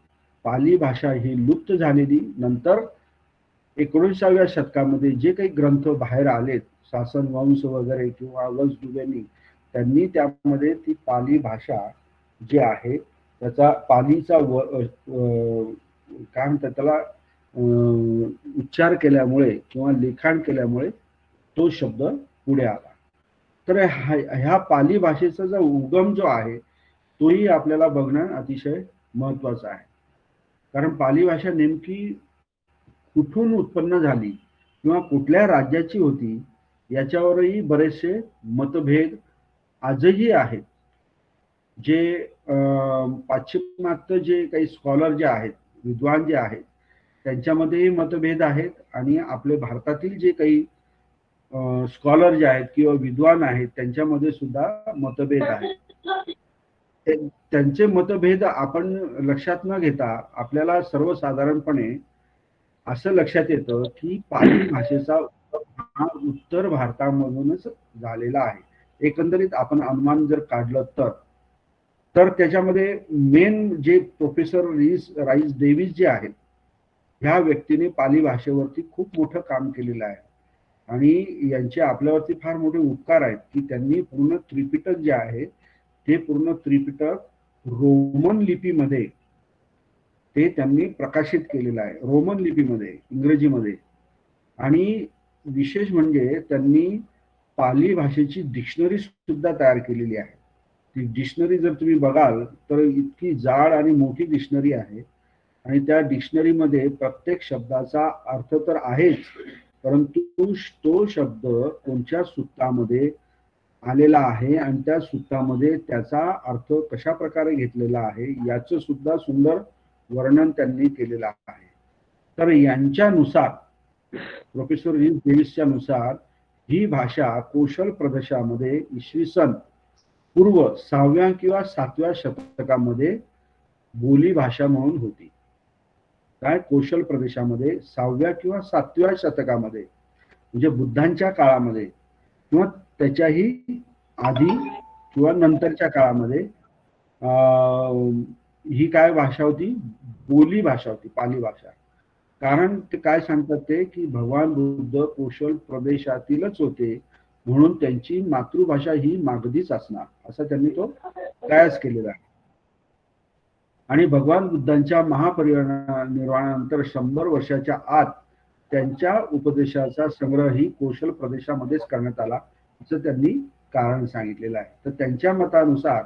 पाली भाषा ही लुप्त झालेली, नंतर 19व्या शतकामध्ये जे काही ग्रंथ बाहेर आलेत, शासन वंश वगैरे किंवा वंश दुबेनी, त्यांनी त्यामध्ये ती पाली भाषा जी आहे त्याचा पालीचा काय म्हणतात त्याला उच्चार केल्यामुळे किंवा लिखाण केल्यामुळे तो शब्द पुढे आला. तर ह्या पाली भाषेचा जो उगम जो आहे तोही आपल्याला बघणं अतिशय महत्वाचं आहे. कारण पाली भाषा नेमकी कुठून उत्पन्न झाली किंवा कुठल्या राज्याची होती याच्यावरही बरेचसे मतभेद आजही आहेत. जे पाश्चिमात्य जे काही स्कॉलर जे आहेत, विद्वान जे आहेत, त्यांच्यामध्येही मतभेद आहेत आणि आपले भारतातील जे काही स्कॉलर जे आहेत किंवा विद्वान आहेत त्यांच्यामध्ये सुद्धा मतभेद आहेत. त्यांचे मतभेद आपण लक्षात न घेता आपल्याला सर्वसाधारणपणे असं लक्षात येतं की पाली भाषेचा हा उत्तर भारतामधूनच झालेला आहे. एकंदरीत आपण अनुमान जर काढलं तर त्याच्यामध्ये मेन जे प्रोफेसर राईस डेव्हिस जे आहेत ह्या व्यक्तीने पाली भाषेवरती खूप मोठं काम केलेलं आहे आणि यांचे आपल्यावरती फार मोठे उपकार आहेत की त्यांनी पूर्ण त्रिपिटक जे आहे ते पूर्ण त्रिपिटक रोमन लिपीमध्ये ते त्यांनी प्रकाशित केलेलं आहे, रोमन लिपीमध्ये, इंग्रजीमध्ये. आणि विशेष म्हणजे त्यांनी पाली भाषेची डिक्शनरी सुद्धा तयार केलेली आहे. ती डिक्शनरी जर तुम्ही बघाल तर इतकी जाड आणि मोठी डिक्शनरी आहे आणि त्या डिक्शनरीमध्ये प्रत्येक शब्दाचा अर्थ तर आहेच, परंतु तो शब्द कोणत्या सूत्रामध्ये आलेला आहे आणि त्या सूत्रामध्ये त्याचा अर्थ कशा प्रकारे घेतलेला आहे याचं सुद्धा सुंदर वर्णन त्यांनी केलेलं आहे. तर यांच्यानुसार प्रोफेसर डेव्हिसच्या नुसार ही भाषा कोशल प्रदेशामध्ये इसवी सन पूर्व 6व्या किंवा 7व्या शतकामध्ये बोली भाषा म्हणून होती. काय, कोशल प्रदेशामध्ये 6व्या किंवा 7व्या शतकामध्ये म्हणजे बुद्धांच्या काळामध्ये किंवा त्याच्याही आधी किंवा नंतरच्या काळामध्ये ही काय भाषा होती, बोली भाषा होती, पाली भाषा. कारण ते काय सांगतात ते की भगवान बुद्ध कोशल प्रदेशातीलच होते म्हणून त्यांची मातृभाषा ही मागधीच असणार असं त्यांनी तो कयास केलेला आहे. आणि भगवान बुद्धांच्या महापरिनिर्वाणानंतर 100 वर्षाच्या आत त्यांच्या उपदेशाचा संग्रह ही कोशल प्रदेशामध्येच करण्यात आला असं त्यांनी कारण सांगितलेलं आहे. तर त्यांच्या मतानुसार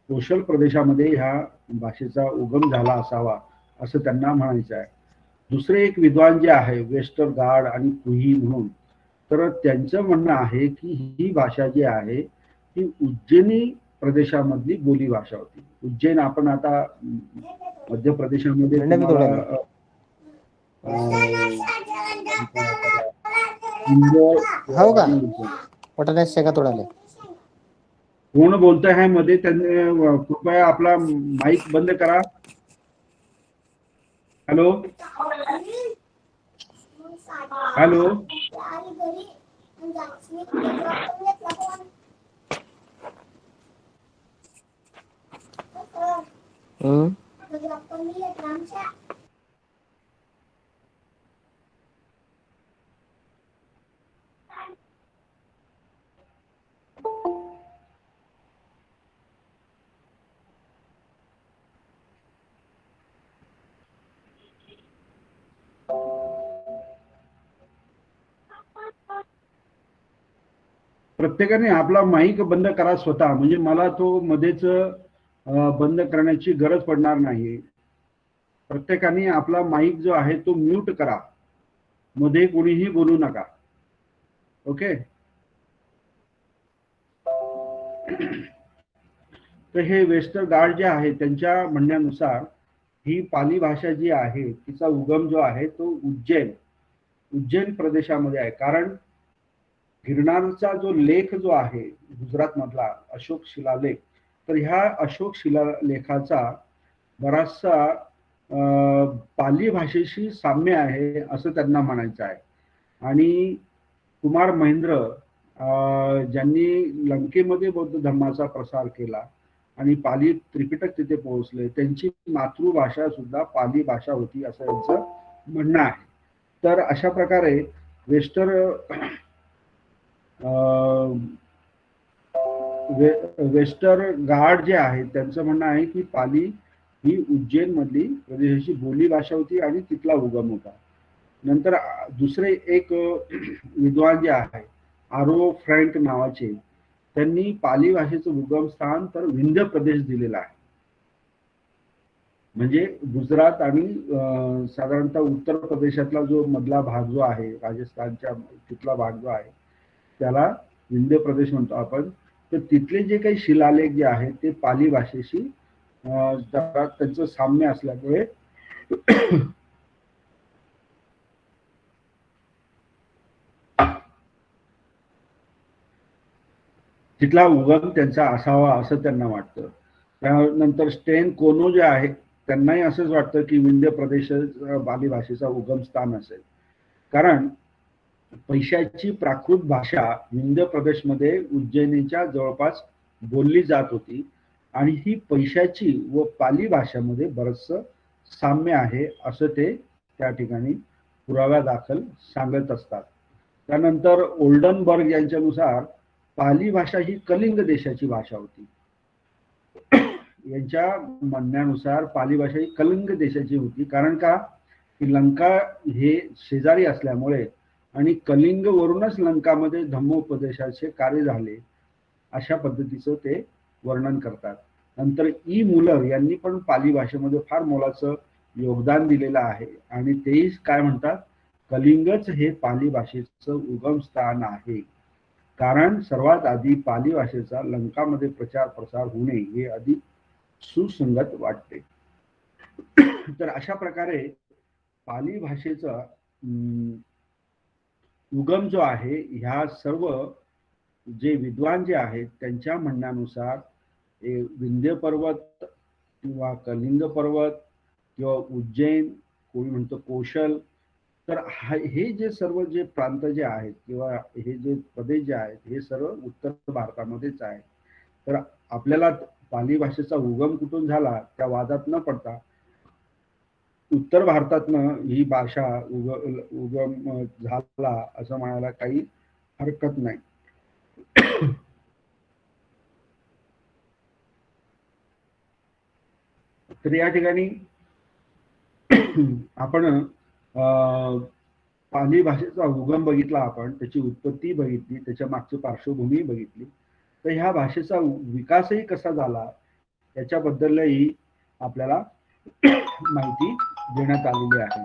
कोशल प्रदेशामध्ये ह्या भाषेचा उगम झाला असावा असं त्यांना म्हणायचं आहे. दुसरे एक विद्वान जे आहे वेस्टरगार्ड आणि कुही म्हणून, तर त्यांचं म्हणणं आहे की ही भाषा जी आहे ही उज्जैनी प्रदेशामधली बोली भाषा होती. उज्जैन आपण आता मध्य प्रदेशामध्ये तुम्हाला हो का पटाने शेका तोडाले. कोण बोलत आहे मध्ये? त्यांनी कृपया आपला माईक बंद करा. हॅलो हॅलो प्रत्येकाने आपला माईक बंद करा स्वतः, म्हणजे मला तो मध्येच बंद करण्याची गरज पडणार नाही. प्रत्येकाने आपला माईक जो आहे तो म्यूट करा, मध्ये कोणीही बोलू नका. ओके. तर हे वेस्टरगार्ड जे आहे त्यांच्या म्हणण्यानुसार ही पाली भाषा जी आहे तिचा उगम जो आहे तो उज्जैन प्रदेशामध्ये आहे. कारण गिरणारचा जो लेख जो आहे गुजरात मधला अशोक शिलालेख, तर ह्या अशोक शिलालेखाचा बराचसा पाली भाषेशी साम्य आहे असं त्यांना म्हणायचं आहे. आणि कुमार महेंद्र ज्यांनी लंकेमध्ये बौद्ध धर्माचा प्रसार केला आणि पाली त्रिपिटक तिथे पोहोचले, त्यांची मातृभाषा सुद्धा पाली भाषा होती असं यांचं म्हणणं आहे. तर अशा प्रकारे वेस्टरगार्ड जे आहे त्यांचं म्हणणं आहे की पाली ही उज्जैन मधली प्रदेशाची बोली भाषा होती आणि तिथला उगम होता. नंतर दुसरे एक विद्वान जे आहे आरो फ्रँक नावाचे, त्यांनी पाली भाषेचं उगम स्थान तर विंध्य प्रदेश दिलेला आहे. म्हणजे गुजरात आणि साधारणतः उत्तर प्रदेशातला जो मधला भाग जो आहे, राजस्थानच्या तिथला भाग जो आहे त्याला विंध्य प्रदेश म्हणतो आपण. तर तिथले जे काही शिलालेख जे आहेत ते पाली भाषेशी जरा त्यांचं साम्य असल्यामुळे तिथला उगम त्यांचा असावा असं त्यांना वाटतं. त्यानंतर स्टेन कोनो जे आहे त्यांनाही असंच वाटतं की विंध्य प्रदेश पाली भाषेचा उगम स्थान असेल. कारण पैशाची प्राकृत भाषा विंध्य प्रदेशमध्ये उज्जैनीच्या जवळपास बोलली जात होती आणि ही पैशाची व पाली भाषामध्ये बरचसं साम्य आहे असं ते त्या ठिकाणी पुराव्यादाखल सांगत असतात. त्यानंतर ओल्डनबर्ग यांच्यानुसार पाली भाषा ही कलिंग देशाची भाषा होती. यांच्या म्हणण्यानुसार पाली भाषा ही कलिंग देशाची होती. कारण का की लंका हे शेजारी असल्यामुळे आणि कलिंग वरूनच लंकामध्ये धम्मोपदेशाचे कार्य झाले अशा पद्धतीचं ते वर्णन करतात. नंतर ई मुलर यांनी पण पाली भाषेमध्ये फार मोलाचं योगदान दिलेलं आहे आणि तेही काय म्हणतात, कलिंगच हे पाली भाषेचं उगम स्थान आहे. कारण सर्वात आधी पाली भाषेचा लंकामध्ये प्रचार प्रसार होणे हे अधिक सुसंगत वाटते. तर अशा प्रकारे पाली भाषेचा उगम जो आहे ह्या सर्व जे विद्वान जे आहेत त्यांच्या म्हणण्यानुसार विंध्य पर्वत किंवा कलिंग पर्वत किंवा उज्जैन, कोणी म्हणतो कौशल, तर हे जे सर्व जे प्रांत जे आहेत किंवा हे जे प्रदेश जे आहेत हे सर्व उत्तर भारतामध्येच आहे. तर आपल्याला पाली भाषेचा उगम कुठून झाला त्या वादात न पडता उत्तर भारतातनं ही भाषा उगम झाला असं म्हणायला काही हरकत नाही. तर या ठिकाणी आपण पाली भाषेचा उगम बघितला, आपण त्याची उत्पत्ती बघितली, त्याच्या मागची पार्श्वभूमी बघितली. तर ह्या भाषेचा विकासही कसा झाला याच्याबद्दलही आपल्याला माहिती देण्यात आलेली आहे.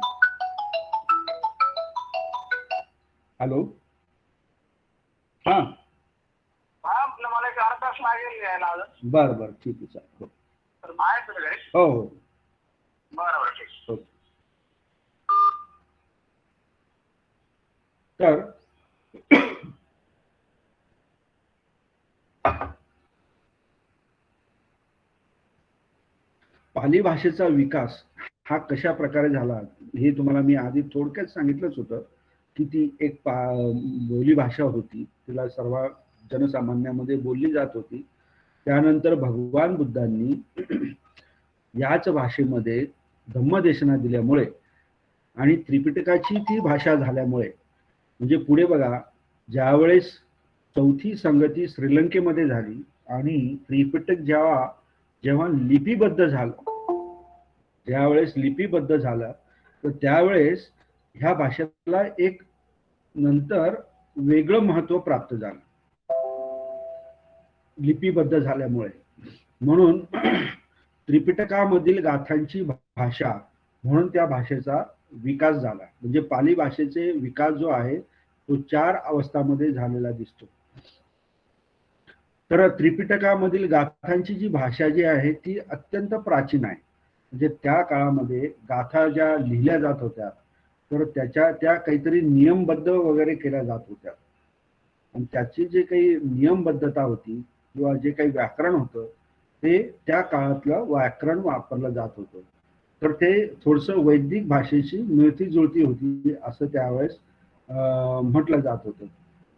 हॅलो. हा हा मला एक अर्धा तास लागेल यायला अजून. बरं बरं ठीक आहे चालेल. तर आहे तुम्ही घरी? हो हो बरं बरं ठीक. हो. तर पाली भाषेचा विकास हा कशा प्रकारे झाला हे तुम्हाला मी आधी थोडक्यात सांगितलंच होतं की ती एक बोली भाषा होती, तिला सर्व जनसामान्यामध्ये बोलली जात होती. त्यानंतर भगवान बुद्धांनी याच भाषेमध्ये धम्मदेशना दिल्यामुळे आणि त्रिपिटकाची ती भाषा झाल्यामुळे म्हणजे पुढे बघा, ज्यावेळेस चौथी संगती श्रीलंकेमध्ये झाली आणि त्रिपिटक जेव्हा जेव्हा लिपिबद्ध झालं, ज्यावेळेस लिपिबद्ध झालं तर त्यावेळेस ह्या भाषेला एक नंतर वेगळं महत्व प्राप्त झालं लिपिबद्ध झाल्यामुळे. म्हणून त्रिपिटकामधील गाथांची भाषा म्हणून त्या भाषेचा विकास झाला. म्हणजे पाली भाषेचे विकास जो आहे तो 4 अवस्थामध्ये झालेला दिसतो. तर त्रिपिटकामधील गाथांची जी भाषा जी आहे ती अत्यंत प्राचीन आहे. म्हणजे त्या काळामध्ये गाथा ज्या लिहिल्या जात होत्या तर त्या काहीतरी नियमबद्ध वगैरे केल्या जात होत्या आणि त्याची जे काही नियमबद्धता होती किंवा जे काही व्याकरण होतं ते त्या काळातलं व्याकरण वापरलं जात होतं. तर ते थोडंसं वैदिक भाषेची मिळती जुळती होती असं त्यावेळेस म्हटलं जात होतं.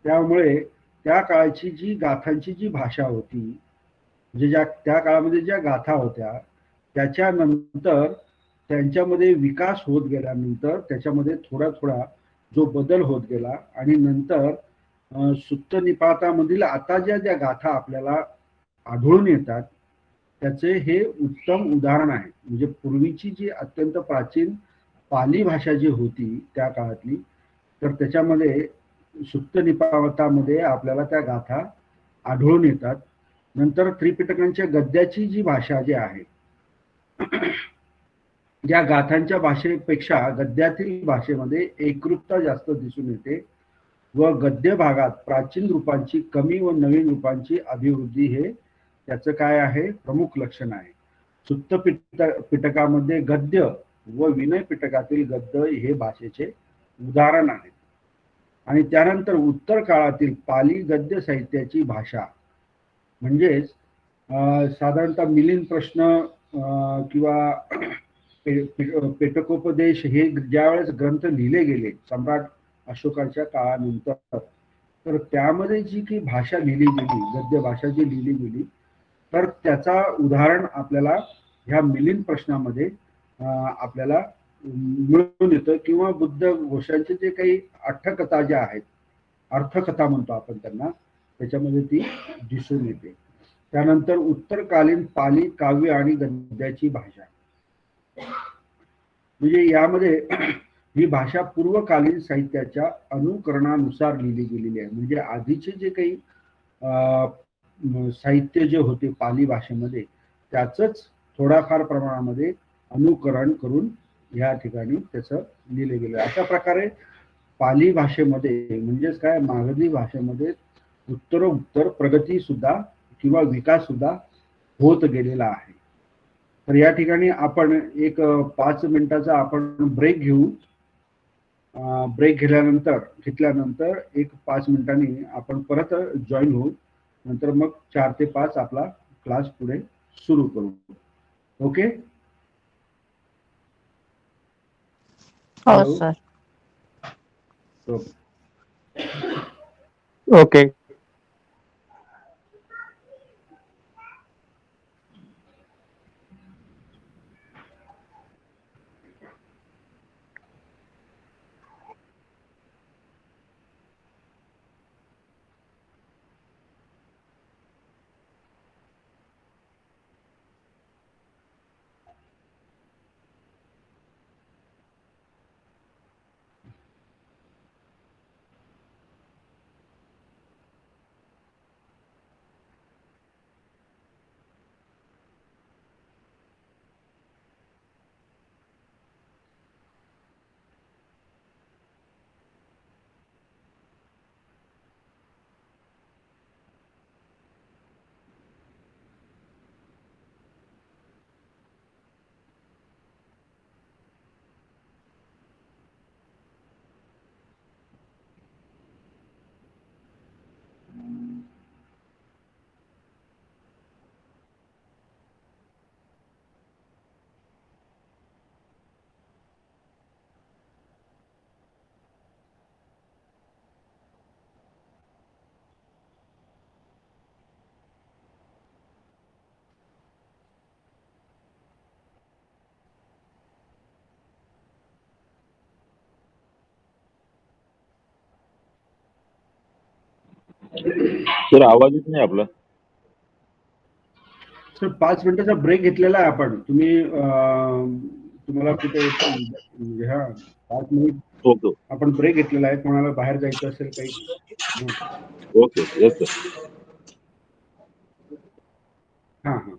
त्यामुळे त्या काळाची जी गाथांची जी भाषा होती म्हणजे त्या काळामध्ये ज्या गाथा होत्या त्याच्यानंतर त्यांच्यामध्ये विकास होत गेल्यानंतर त्याच्यामध्ये थोडा थोडा जो बदल होत गेला आणि नंतर सुत्त निपातामधील आता ज्या गाथा आपल्याला आढळून येतात त्याचे हे उत्तम उदाहरण आहे. म्हणजे पूर्वीची जी अत्यंत प्राचीन पाली भाषा जी होती त्या काळातली तर त्याच्यामध्ये सुत्त निपातामध्ये आपल्याला त्या गाथा आढळून येतात. नंतर त्रिपिटकांच्या गद्याची जी भाषा जी आहे या गाथांच्या भाषेपेक्षा गद्यातील भाषेमध्ये एकरूपता जास्त दिसून येते व गद्य भागात प्राचीन रूपांची कमी व नवीन रूपांची अभिवृद्धी हे त्याचं काय आहे प्रमुख लक्षण आहे. सुत्त पिटकामध्ये गद्य व विनय पिटकातील गद्य हे भाषेचे उदाहरण आहे. आणि त्यानंतर उत्तर काळातील पाली गद्य साहित्याची भाषा म्हणजेच साधारणतः मिलिंद प्रश्न किंवा पेटकोपदेश हे ज्यावेळेस ग्रंथ लिहिले गेले सम्राट अशोकाच्या काळानंतर तर त्यामध्ये जी काही भाषा लिहिली गेली गद्य भाषा जी लिहिली गेली तर त्याचा उदाहरण आपल्याला ह्या मिलिंद प्रश्नामध्ये आपल्याला मिळून येतं किंवा बुद्ध घोषांचे जे काही अठ्ठकथा ज्या आहेत अर्थकथा म्हणतो आपण त्यांना त्याच्यामध्ये ती दिसून येते. त्यानंतर उत्तरकालीन पाली काव्य आणि गद्याची भाषा म्हणजे यामध्ये ही भाषा पूर्वकालीन साहित्याच्या अनुकरणानुसार लिहिली गेलेली आहे. म्हणजे आधीचे जे काही साहित्य जे होते पाली भाषेमध्ये त्याचंच थोड्याफार प्रमाणामध्ये अनुकरण करून या ठिकाणी त्याचं लिहिलं गेलं. अशा प्रकारे पाली भाषेमध्ये म्हणजेच काय मागधी भाषेमध्ये उत्तरोत्तर प्रगती सुद्धा किंवा विकास सुद्धा होत गेलेला आहे. तर या ठिकाणी आपण एक 5 मिनिटाचा आपण ब्रेक घेऊ. ब्रेक घेतल्यानंतर एक 5 मिनिटांनी आपण परत जॉईन होऊ. नंतर मग 4 ते 5 आपला क्लास पुढे सुरू करू. ओके हो सर. ओके. सर आवाजच नाही आपला. सर 5 मिनिटाचा ब्रेक घेतलेला आहे आपण. तुम्हाला कुठे हा 5 मिनिट ओके आपण ब्रेक घेतलेला आहे. कोणाला बाहेर जायचं असेल काही. Okay yes sir. हा हा.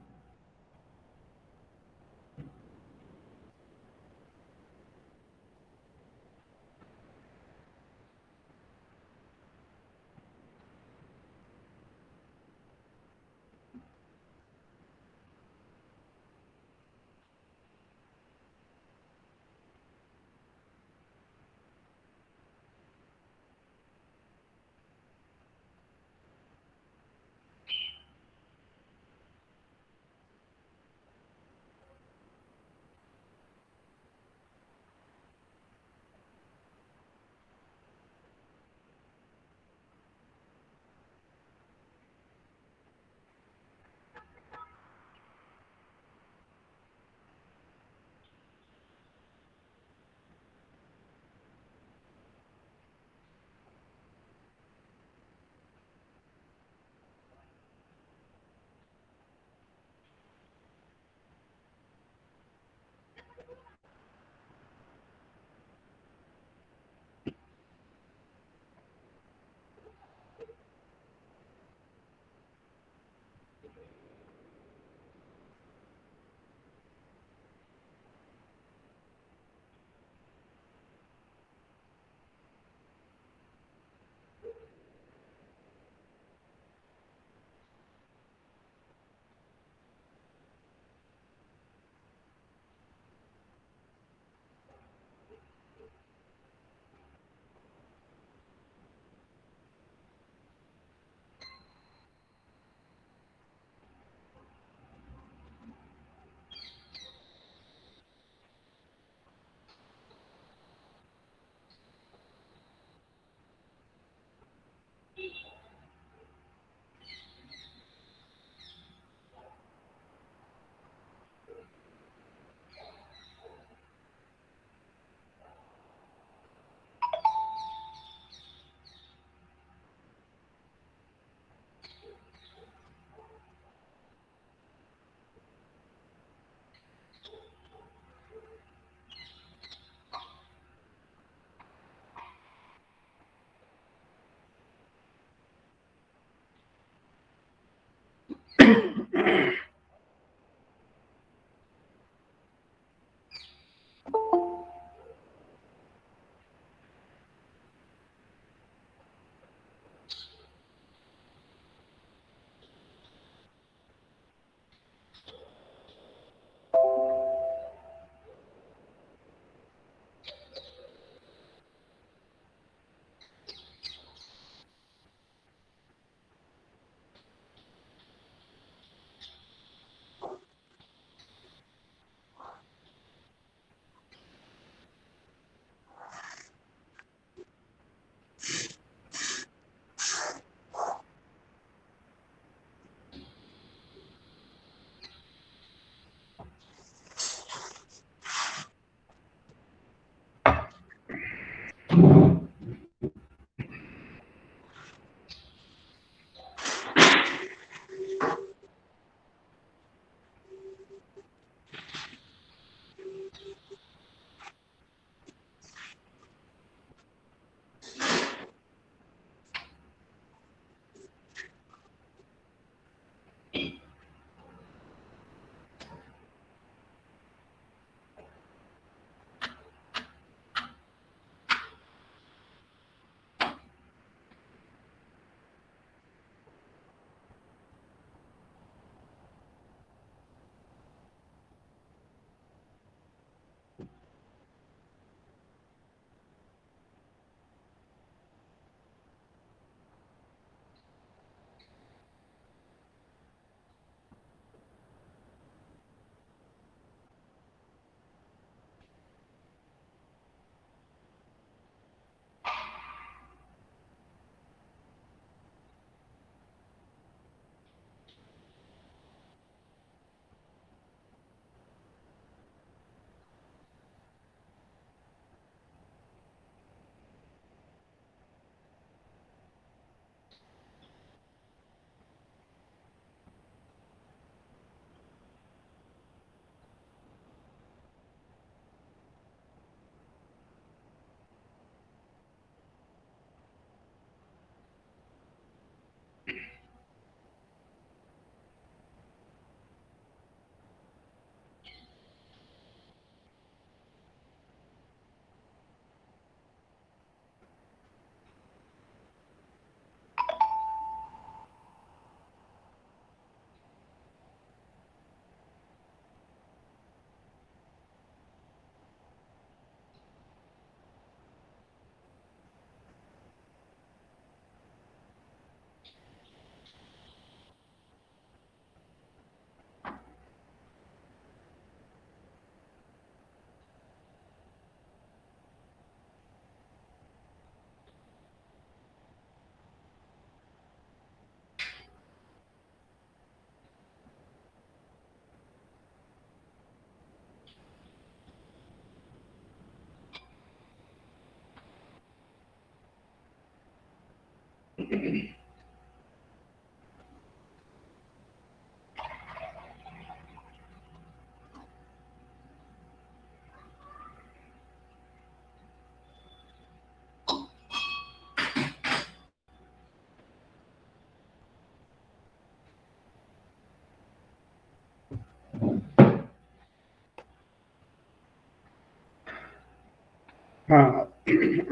हा,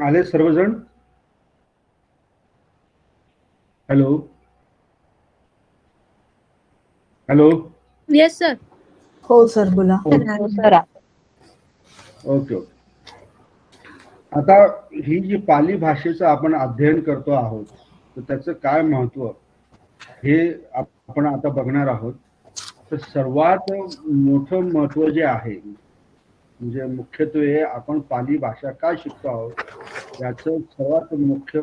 आले सर्वजण? Hello hello. Yes sir. हो सर बोला. हो सर. Okay okay. आता ही जी पाली भाषेचं आपण अध्ययन करतो आहोत, तर त्याचं काय महत्व हे आपण आता बघणार आहोत. तर सर्वात मोठं महत्व जे आहे, म्हणजे मुख्यत्वे आपण पाली भाषा का शिकतो आहोत याचं सर्वात मुख्य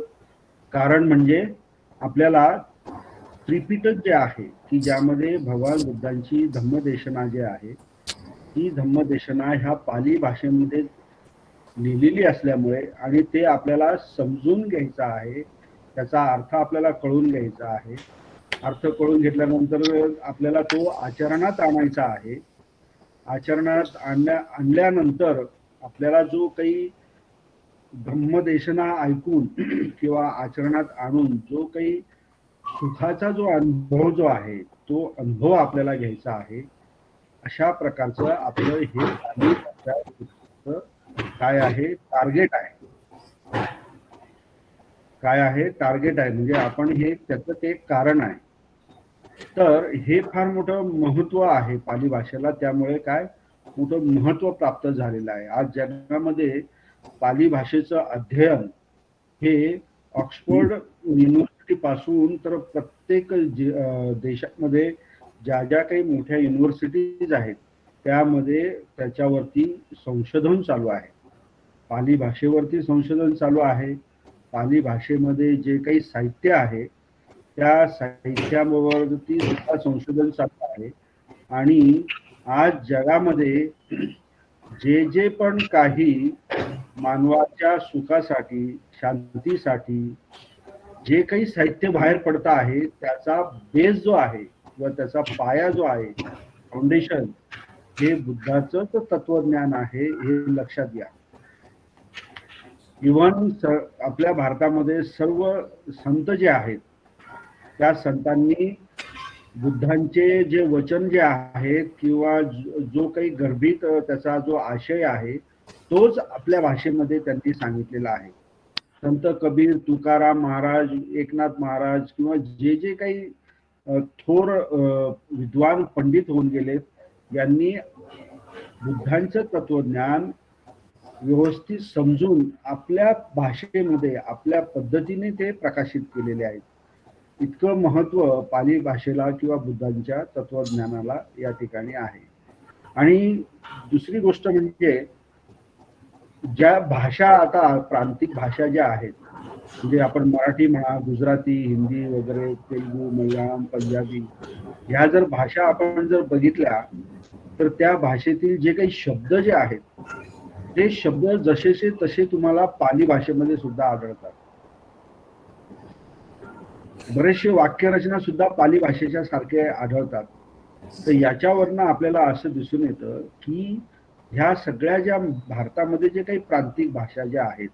कारण म्हणजे आपल्याला त्रिपिटक जे आहे की ज्यामध्ये भगवान बुद्धांची धम्मदेशना जे आहे, ही धम्मदेशना ह्या पाली भाषेमध्ये लिहिलेली असल्यामुळे आणि ते आपल्याला समजून घ्यायचं आहे, त्याचा अर्थ आपल्याला कळून घ्यायचा आहे. अर्थ कळून घेतल्यानंतर आपल्याला तो आचरणात आणायचा आहे. आचरणात आणल्यानंतर आपल्याला जो काही धम्मदेशना ऐकून किंवा आचरणात आणून जो काही सुखाचा जो अनुभव जो आहे, तो अनुभव आपल्याला घ्यायचा आहे. अशा प्रकारचं आपलं हे पाली भाषा काय आहे, टार्गेट आहे. काय आहे, टार्गेट आहे. म्हणजे आपण हे त्याचं ते कारण आहे. तर हे फार मोठं महत्व आहे पाली भाषेला. त्यामुळे काय मोठं महत्व प्राप्त झालेलं आहे. आज जगामध्ये पाली भाषेचं अध्ययन हे ऑक्सफोर्ड युनिव्हर्सिटी पासून तर प्रत्येक देशामध्ये ज्या ज्या काही मोठ्या युनिव्हर्सिटीज आहेत त्यामध्ये त्याच्यावरती संशोधन चालू आहे. पाली भाषेवरती संशोधन चालू आहे. पाली भाषेमध्ये जे काही साहित्य आहे त्या साहित्यावरती सुद्धा संशोधन चालू आहे. आणि आज जगामध्ये जे जे पण काही मानवाच्या सुखासाठी, शांतीसाठी जे काही साहित्य बाहेर पडतं आहे त्याचा बेस जो आहे किंवा त्याचा पाया जो आहे, फाउंडेशन, हे बुद्धाचं तत्वज्ञान आहे, हे लक्षात घ्या. इव्हन आपल्या भारतामध्ये सर्व संत जे आहेत त्या संतांनी बुद्धांचे जे वचन जे आहेत किंवा जो काही गर्भित त्याचा जो आशय आहे तोच आपल्या भाषेमध्ये त्यांनी सांगितलेला आहे. संत कबीर, तुकाराम महाराज, एकनाथ महाराज किंवा जे जे काही थोर विद्वान पंडित होऊन गेलेत, यांनी बुद्धांचं तत्वज्ञान व्यवस्थित समजून आपल्या भाषेमध्ये आपल्या पद्धतीने ते प्रकाशित केलेले आहेत. इतकं महत्व पाली भाषेला किंवा बुद्धांच्या तत्वज्ञानाला या ठिकाणी आहे. आणि दुसरी गोष्ट म्हणजे ज्या भाषा आता प्रांतिक भाषा ज्या आहेत, म्हणजे आपण मराठी म्हणा, गुजराती, हिंदी वगैरे, तेलुगू, मल्याळम, पंजाबी, ह्या जर भाषा आपण जर बघितल्या तर त्या भाषेतील जे काही शब्द जे आहेत ते शब्द जसेचे तसे तुम्हाला पाली भाषेमध्ये सुद्धा आढळतात. बरेचसे वाक्यरचना सुद्धा पाली भाषेच्या सारखे आढळतात. तर याच्यावरनं आपल्याला असं दिसून येतं की ह्या सगळ्या ज्या भारतामध्ये जे काही प्रांतिक भाषा ज्या आहेत,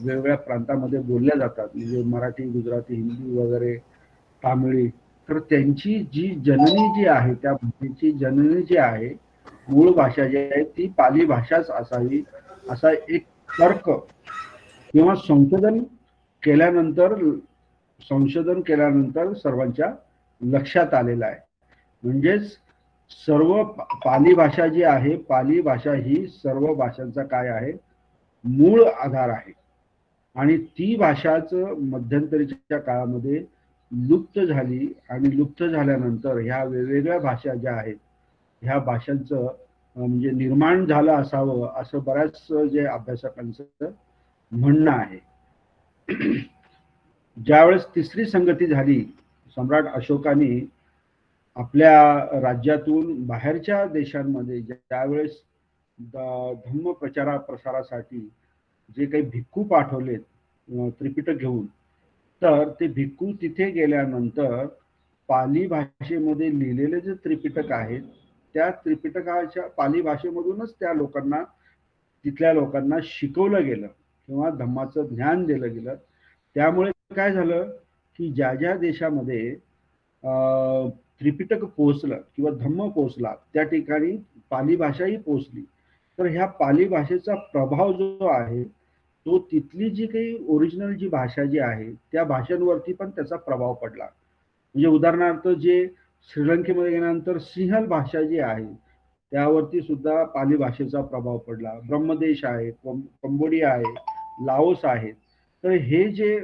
वेगवेगळ्या प्रांतामध्ये बोलल्या जातात, म्हणजे मराठी, गुजराती, हिंदी वगैरे, तामिळी, तर त्यांची जी जननी जी आहे, त्या भाषेची जननी जी आहे, मूळ भाषा जी आहे ती पाली भाषाच असावी असा एक तर्क किंवा संशोधन केल्यानंतर सर्वांच्या लक्षात आलेलं आहे. म्हणजेच सर्व पाली भाषा जी आहे, पाली भाषा ही सर्व भाषांचा काय आहे, मूळ आधार आहे. आणि ती भाषाच मध्यंतरीच्या काळामध्ये लुप्त झाली आणि लुप्त झाल्यानंतर ह्या वेगवेगळ्या भाषा ज्या आहेत ह्या भाषांचं म्हणजे निर्माण झालं असावं असं बऱ्याच जे अभ्यासकांचं म्हणणं आहे. ज्यावेळेस तिसरी संगती झाली, सम्राट अशोकाने आपल्या राज्यातून बाहेरच्या देशांमध्ये ज्यावेळेस धम्म प्रसारासाठी जे काही भिक्खू पाठवलेत त्रिपिटक घेऊन, तर ते भिक्खू तिथे गेल्यानंतर पाली भाषेमध्ये लिहिलेले जे त्रिपिटक आहेत त्या त्रिपिटकाच्या पाली भाषेमधूनच त्या लोकांना, तिथल्या लोकांना शिकवलं गेलं किंवा धम्माचं ज्ञान दिलं गेलं. त्यामुळे काय झालं की ज्या ज्या देशामध्ये त्रिपिटक पोहोचलं किंवा धम्म पोहोचला त्या ठिकाणी पाली भाषाही पोहोचली. तर ह्या पाली भाषेचा प्रभाव जो आहे तो तिथली जी काही ओरिजिनल जी भाषा जी आहे त्या भाषांवरती पण त्याचा प्रभाव पडला. म्हणजे उदाहरणार्थ जे श्रीलंकेमध्ये गेल्यानंतर सिंहल भाषा जी आहे त्यावरती सुद्धा पाली भाषेचा प्रभाव पडला. ब्रह्मदेश आहे, कंबोडिया आहे, लाओस आहे. तर हे जे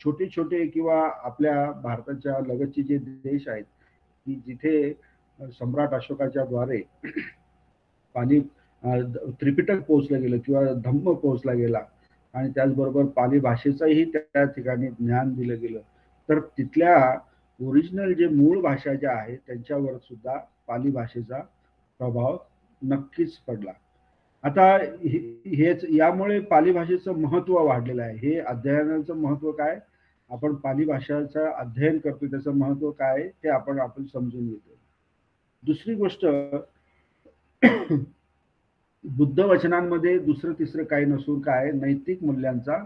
छोटे छोटे किंवा आपल्या भारताच्या लगतचे जे देश आहेत की जिथे सम्राट अशोकाच्या द्वारे पाली त्रिपिटक पोहोचलं गेलं किंवा धम्म पोहोचला गेला आणि त्याचबरोबर पाली भाषेचंही त्या ठिकाणी ज्ञान दिलं गेलं. तर तिथल्या ओरिजिनल जे मूळ भाषा ज्या आहेत त्यांच्यावर सुद्धा पाली भाषेचा प्रभाव नक्कीच पडला. आता हेच यामुळे पाली भाषेचं महत्व वाढलेलं आहे. हे अध्ययनाचं महत्व काय, आपण पाली भाषेचं अध्ययन करतो त्याचं महत्व काय ते आपण समजून घेतो. दुसरी गोष्ट, बुद्ध वचनांमध्ये दुसरं तिसरं काही नसून काय नैतिक मूल्यांचा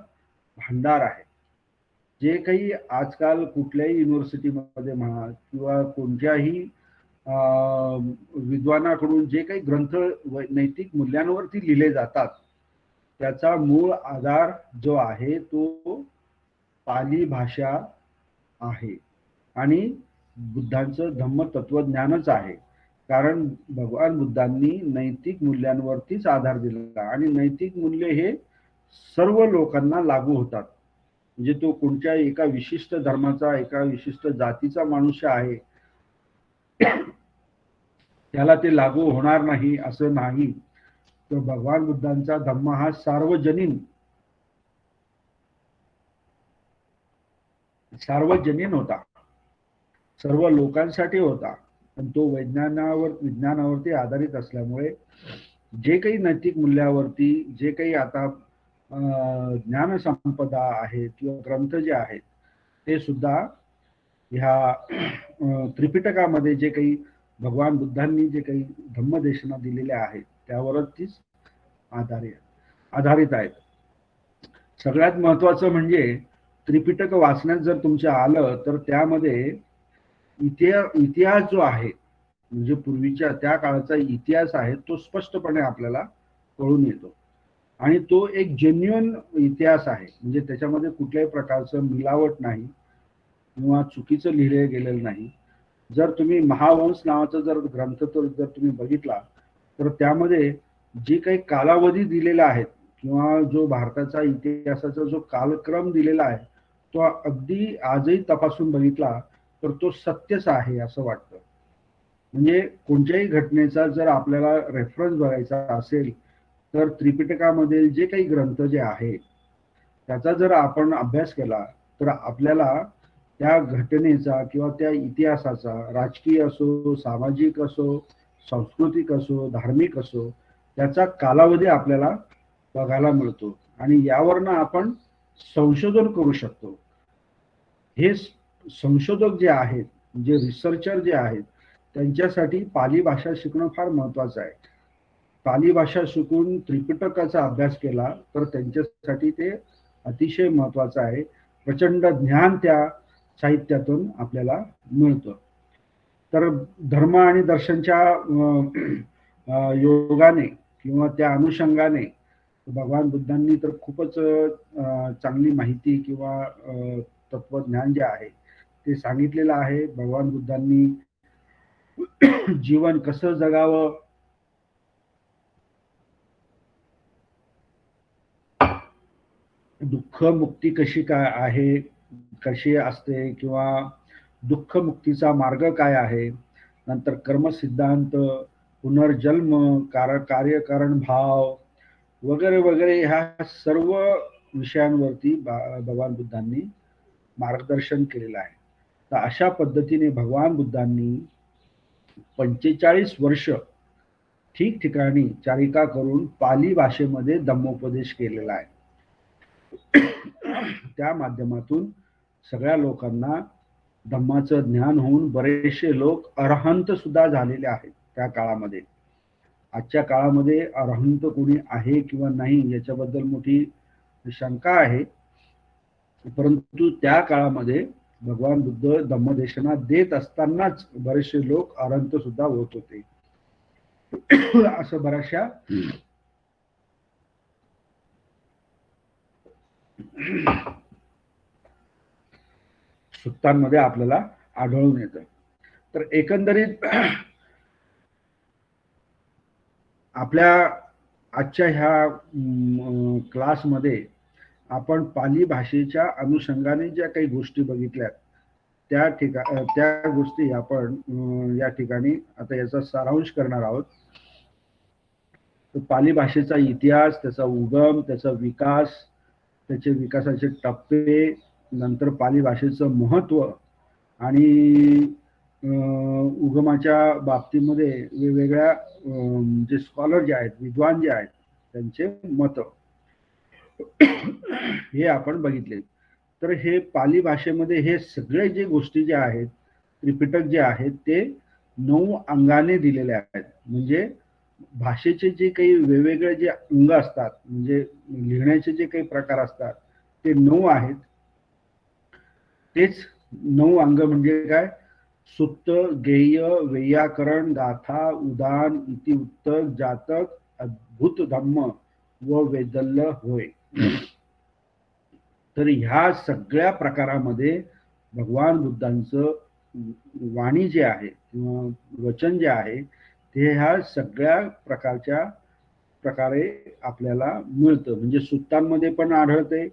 भांडार आहे. जे काही आजकाल कुठल्याही युनिव्हर्सिटीमध्ये म्हणा किंवा कोणत्याही विद्वानाकडून जे काही ग्रंथ नैतिक मूल्यांवरती लिहिले जातात त्याचा मूळ आधार जो आहे तो पाली भाषा आहे आणि बुद्धांचं धम्म तत्वज्ञानच आहे. कारण भगवान बुद्धांनी नैतिक मूल्यांवरतीच आधार दिला आणि नैतिक मूल्य हे सर्व लोकांना लागू होतात. म्हणजे तो कोणत्या एका विशिष्ट धर्माचा, एका विशिष्ट जातीचा मनुष्य आहे त्याला ते लागू होणार नाही असं नाही. तर भगवान बुद्धांचा धम्म हा सार्वजनीन होता, सर्व लोकांसाठी होता. पण तो विज्ञानावरती आधारित असल्यामुळे जे काही नैतिक मूल्यावरती जे काही आता ज्ञानसंपदा आहे किंवा ग्रंथ जे आहेत ते सुद्धा ह्या त्रिपिटकामध्ये जे काही भगवान बुद्धांनी जे काही धम्मदेशना दिलेल्या आहेत त्यावरतीच आधारित आहेत. सगळ्यात महत्वाचं म्हणजे त्रिपिटक वाचण्यात जर तुमच्या आलं तर त्यामध्ये इतिहास जो आहे म्हणजे पूर्वीच्या त्या काळाचा इतिहास आहे तो स्पष्टपणे आपल्याला कळून येतो आणि तो एक जेन्युइन इतिहास आहे. म्हणजे त्याच्यामध्ये कुठल्याही प्रकारचं मिलावट नाही किंवा चुकीचं लिहिलं गेलेलं नाही. जर तुम्ही महावंश नावाचा जर ग्रंथ जर तुम्ही बघितला तर त्यामध्ये जे काही कालावधी दिलेला आहे किंवा जो भारताचा इतिहासाचा जो कालक्रम दिलेला आहे तो अगदी आजही तपासून बघितला तर तो सत्यच आहे असं वाटतं. म्हणजे कोणत्याही घटनेचा जर आपल्याला रेफरन्स बघायचा असेल तर त्रिपिटकामधील जे काही ग्रंथ जे आहेत त्याचा जर आपण अभ्यास केला तर आपल्याला त्या घटनेचा किंवा त्या इतिहासाचा, राजकीय असो, सामाजिक असो, सांस्कृतिक असो, धार्मिक असो, त्याचा कालावधी आपल्याला बघायला मिळतो आणि यावरनं आपण संशोधन करू शकतो. हे संशोधक जे आहेत, जे रिसर्चर जे आहेत त्यांच्यासाठी पाली भाषा शिकणं फार महत्वाचं आहे. पाली भाषा शिकून त्रिपिटकाचा अभ्यास केला तर त्यांच्यासाठी ते अतिशय महत्वाचं आहे. प्रचंड ज्ञान त्या साहित्यातून आपल्याला मिळतं. तर धर्म आणि दर्शनच्या योगाने किंवा त्या अनुषंगाने भगवान बुद्धांनी तर खूपच चांगली माहिती किंवा तत्वज्ञान जे आहे ते सांगितलेलं आहे. भगवान बुद्धांनी जीवन कसं जगावं, दुःख मुक्ती कशी काय आहे, कशी असते किंवा दुःख मुक्तीचा मार्ग काय आहे, नंतर कर्मसिद्धांत, पुनर्जन्म, कार्यकारण भाव वगैरे वगैरे ह्या सर्व विषयांवरती भगवान बुद्धांनी मार्गदर्शन केलेलं आहे. तर अशा पद्धतीने भगवान बुद्धांनी 45 वर्ष ठिकठिकाणी चारिका करून पाली भाषेमध्ये धम्मोपदेश केलेला आहे. त्या माध्यमातून सगळ्या लोकांना धम्माचं ज्ञान होऊन बरेचसे लोक अरहंत सुद्धा झालेले आहेत त्या काळामध्ये. आजच्या काळामध्ये अरहंत कोणी आहे किंवा नाही याच्याबद्दल मोठी शंका आहे, परंतु त्या काळामध्ये भगवान बुद्ध धम्मदेशना देत असतानाच बरेचसे लोक अरहंत सुद्धा होत होते. असं बऱ्याचशा सुत्तांमध्ये आपल्याला आढळून येतं. तर एकंदरीत आपल्या आजच्या ह्या क्लासमध्ये आपण पाली भाषेच्या अनुषंगाने ज्या काही गोष्टी बघितल्यात त्या गोष्टी आपण या ठिकाणी आता याचा सारांश करणार आहोत. तर पाली भाषेचा इतिहास, त्याचा उगम, त्याचा विकास, त्याचे विकासाचे टप्पे, नंतर पाली भाषेचं महत्त्व आणि उगमाच्या बाबतीमध्ये वेगवेगळ्या जे स्कॉलर जे आहेत, विद्वान जे आहेत, त्यांचे मत हे आपण बघितले. तर हे पाली भाषेमध्ये हे सगळे जे गोष्टी ज्या आहेत, त्रिपिटक जे आहेत, ते 9 अंगाने दिलेले आहेत. म्हणजे भाषेचे जे काही वेगवेगळे जे अंग असतात, म्हणजे लिहिण्याचे जे काही प्रकार असतात, ते 9 आहेत. तेच 9 अंग म्हणजे काय? सुत्त, गेय, वैयाकरण, गाथा, उदान, इतिवृत्तक, जातक, अद्भुत धम्म व वैदल्य होय. तर ह्या सगळ्या प्रकारामध्ये भगवान बुद्धांचं वाणी जे आहे किंवा वचन जे आहे ते ह्या सगळ्या प्रकारे आपल्याला मिळतं. म्हणजे सुत्तांमध्ये पण आढळते,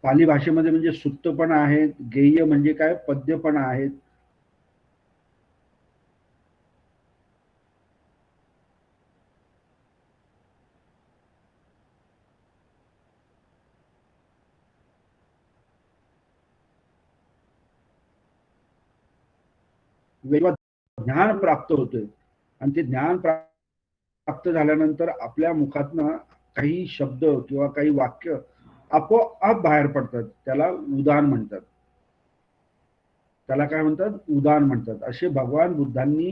पाली भाषेमध्ये म्हणजे सुत्त पण आहेत, गेय म्हणजे काय, पद्य पण आहेत, ज्ञान प्राप्त होतंय. आणि ते ज्ञान प्राप्त झाल्यानंतर आपल्या मुखातनं काही शब्द किंवा काही वाक्य आपोआप बाहेर पडतात. त्याला उदान म्हणतात. त्याला काय म्हणतात? उदान म्हणतात. असे भगवान बुद्धांनी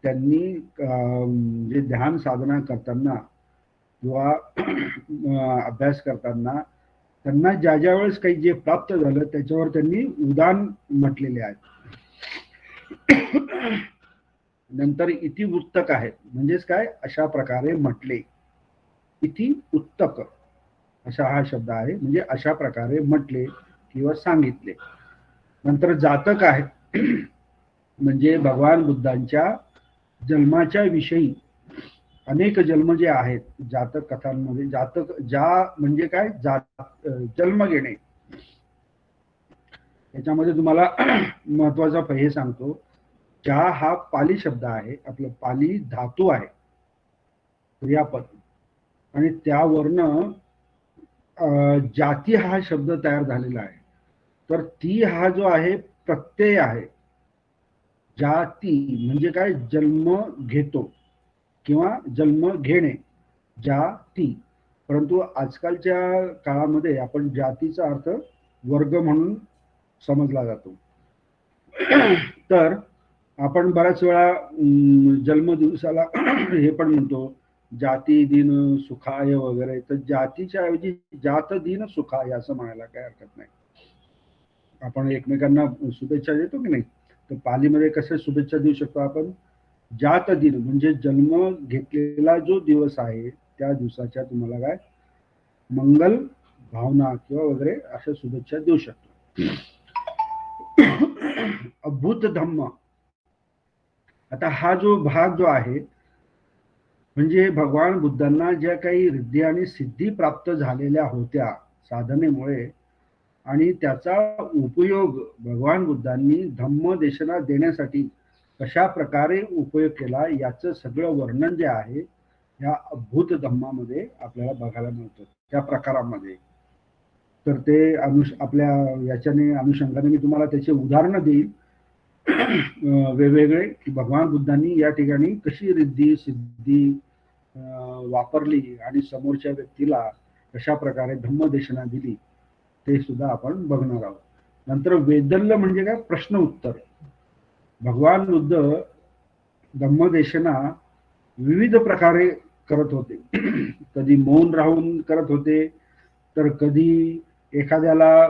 त्यांनी जे ध्यान साधना करताना किंवा अभ्यास करताना त्यांना ज्या ज्या वेळेस काही जे प्राप्त झालं त्याच्यावर त्यांनी उदान म्हटलेले आहेत. नंतर इतिवृत्तक आहेत, म्हणजेच काय, अशा प्रकारे म्हटले. इति उत्तक असा हा शब्द आहे, म्हणजे अशा प्रकारे म्हटले किंवा सांगितले. नंतर जातक आहे, म्हणजे भगवान बुद्धांच्या जन्माच्या विषयी अनेक जन्म जे आहेत जातक कथांमध्ये, जातक म्हणजे काय, जन्म घेणे. त्याच्यामध्ये तुम्हाला महत्वाचा हे सांगतो, ज्या हा पाली शब्द आहे, आपलं पाली धातू आहे, क्रियापद, आणि त्यावरनं जाती हा शब्द तयार झालेला आहे. तर ती हा जो आहे प्रत्यय आहे. जाती म्हणजे काय, जन्म घेतो किंवा जन्म घेणे, जाती. परंतु आजकालच्या काळामध्ये आपण जातीचा अर्थ वर्ग म्हणून समजला जातो. तर आपण बऱ्याच वेळा जन्मदिवसाला हे पण म्हणतो जाती दिन सुखाय वगैरे. तर जातीच्या ऐवजी जात दिन सुखाय असं म्हणायला काही हरकत नाही. आपण एकमेकांना शुभेच्छा देतो की नाही, तर पालीमध्ये कसं शुभेच्छा देऊ शकतो आपण? जात दिन म्हणजे जन्म घेतलेला जो दिवस आहे त्या दिवसाच्या तुम्हाला काय मंगल भावना किंवा वगैरे अशा शुभेच्छा देऊ शकतो. अद्भुत धम्म, आता हा जो भाग जो आहे म्हणजे भगवान बुद्धांना ज्या काही रिद्धी आणि सिद्धी प्राप्त झालेल्या होत्या साधनेमुळे, आणि त्याचा उपयोग भगवान बुद्धांनी धम्मदेशना देण्यासाठी कशा प्रकारे उपयोग केला याचं सगळं वर्णन जे आहे या अद्भुत धम्मामध्ये आपल्याला बघायला मिळतं, त्या प्रकारामध्ये. तर ते आपल्या याच्याने अनुषंगाने मी तुम्हाला त्याचे उदाहरणं देईल वेगवेगळे, की भगवान बुद्धांनी या ठिकाणी कशी रिद्धी सिद्धी वापरली आणि समोरच्या व्यक्तीला कशा प्रकारे धम्मदेशना दिली ते सुद्धा आपण बघणार आहोत. नंतर वेदल्य म्हणजे काय, प्रश्न उत्तर. भगवान बुद्ध धम्मदेशना विविध प्रकारे करत होते. कधी मौन राहून करत होते, तर कधी एखाद्याला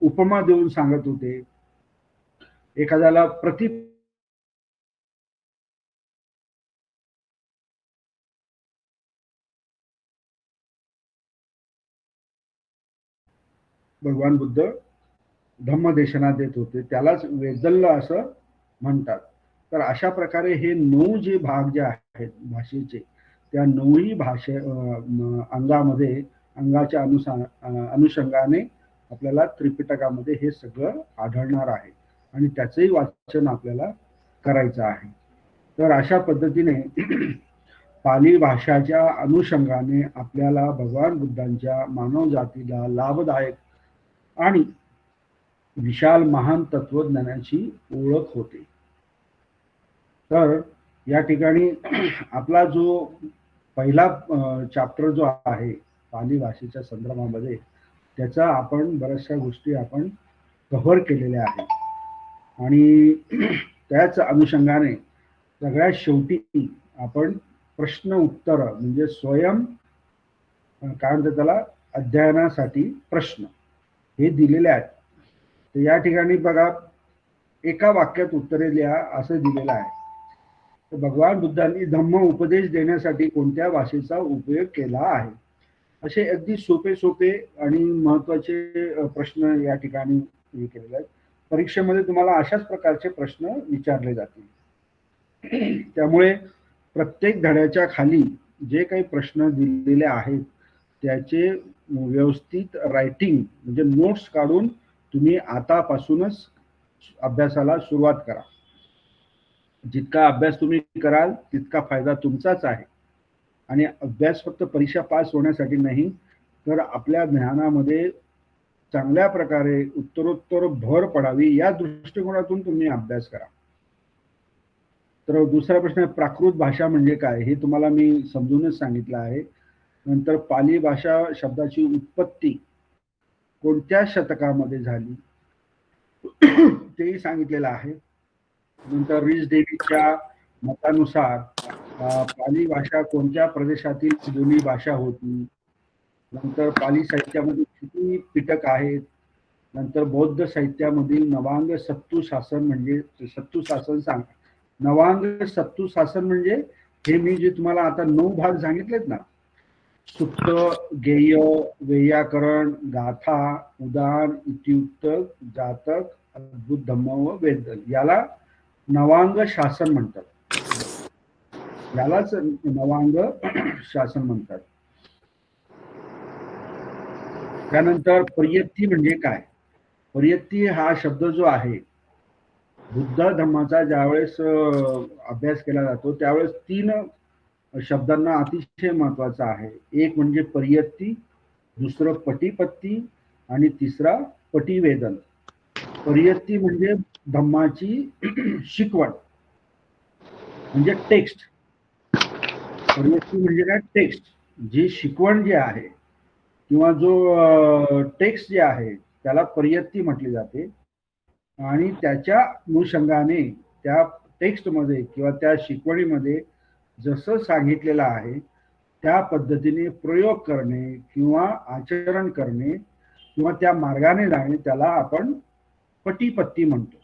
उपमा देऊन सांगत होते, एखाद्याला भगवान बुद्ध धम्मदेशना देत होते, त्यालाच वेदल्य असं म्हणतात. तर अशा प्रकारे हे 9 जे भाग जे आहेत भाषेचे, त्या 9ही अंगामध्ये, अंगाच्या अनुषंगाने आपल्याला त्रिपिटकामध्ये हे सगळं आढळणार आहे आणि त्याचंही वाचन आपल्याला करायचं आहे. तर अशा पद्धतीने पाली भाषाच्या अनुषंगाने आपल्याला भगवान बुद्धांच्या मानव जातीला लाभदायक आणि विशाल महान तत्वज्ञानाची ओळख होते. तर या ठिकाणी आपला जो पहिला चॅप्टर जो आहे पाली भाषेच्या संदर्भामध्ये, त्याचा आपण बऱ्याचशा गोष्टी आपण कव्हर केलेल्या आहेत आणि त्याच अनुषंगाने सगळ्यात शेवटी आपण प्रश्न उत्तर म्हणजे स्वयं काय म्हणतात त्याला, अध्ययनासाठी प्रश्न हे दिलेले आहेत. तर या ठिकाणी बघा, एका वाक्यात उत्तरे लिहा असं दिलेलं आहे. तर भगवान बुद्धांनी धम्म उपदेश देण्यासाठी कोणत्या भाषेचा उपयोग केला आहे, असे अगदी सोपे सोपे आणि महत्वाचे प्रश्न या ठिकाणी हे केलेले आहेत. परीक्षेमध्ये तुम्हाला अशाच प्रकारचे प्रश्न विचारले जातील. त्यामुळे प्रत्येक धड्याच्या खाली जे काही प्रश्न दिलेले आहेत त्याचे व्यवस्थित रायटिंग म्हणजे नोट्स काढून तुम्ही आतापासूनच अभ्यासाला सुरुवात करा. जितका अभ्यास तुम्ही कराल तितका फायदा तुमचाच आहे. आणि अभ्यास फक्त परीक्षा पास होण्यासाठी नाही, तर आपल्या ज्ञानामध्ये चांगल्या प्रकारे उत्तरोत्तर भर पडावी या दृष्टिकोनातून तुम्ही अभ्यास करा. तर दुसरा प्रश्न आहे, प्राकृत भाषा म्हणजे काय, हे तुम्हाला मी समजूनच सांगितलं आहे. नंतर पाली भाषा शब्दाची उत्पत्ती कोणत्या शतकामध्ये झाली तेही सांगितलेलं आहे. नंतर रीस डेव्हिसच्या मतानुसार पाली भाषा कोणत्या प्रदेशातील बोली भाषा होती. नंतर पाली साहित्यामध्ये किती पिटक आहेत. नंतर बौद्ध साहित्यामधील नवांग सत्तू शासन म्हणजे सत्तू शासन सांग. नवांग सत्तू शासन म्हणजे हे मी जे तुम्हाला आता 9 भाग सांगितलेत ना, सुप्त, गेय, वैयाकरण, गाथा, उदान, इतिवृत्त, जातक, अद्भुत धम्म व वेदल, याला नवांग शासन म्हणतात. यालाच नवांग शासन म्हणतात. त्यानंतर पर्यत्ती म्हणजे काय. पर्यत्ती हा शब्द जो आहे, बुद्ध धम्माचा ज्यावेळेस अभ्यास केला जातो त्यावेळेस 3 शब्दांना अतिशय महत्वाचा आहे. एक म्हणजे पर्यत्ती, दुसरं पटीपत्ती आणि तिसरा पटीवेदन. पर्यत्ती म्हणजे धम्माची शिकवण म्हणजे टेक्स्ट. पर्यत्ती म्हणजे काय, टेक्स्ट, जी शिकवण जी आहे किंवा जो टेक्स्ट जे आहे त्याला पर्यत्ती म्हटले जाते. आणि त्याच्या अनुषंगाने त्या टेक्स्टमध्ये किंवा त्या शिकवणीमध्ये जसं सांगितलेलं आहे त्या पद्धतीने प्रयोग करणे किंवा आचरण करणे किंवा त्या मार्गाने जाणे, त्याला आपण पटीपत्ती म्हणतो.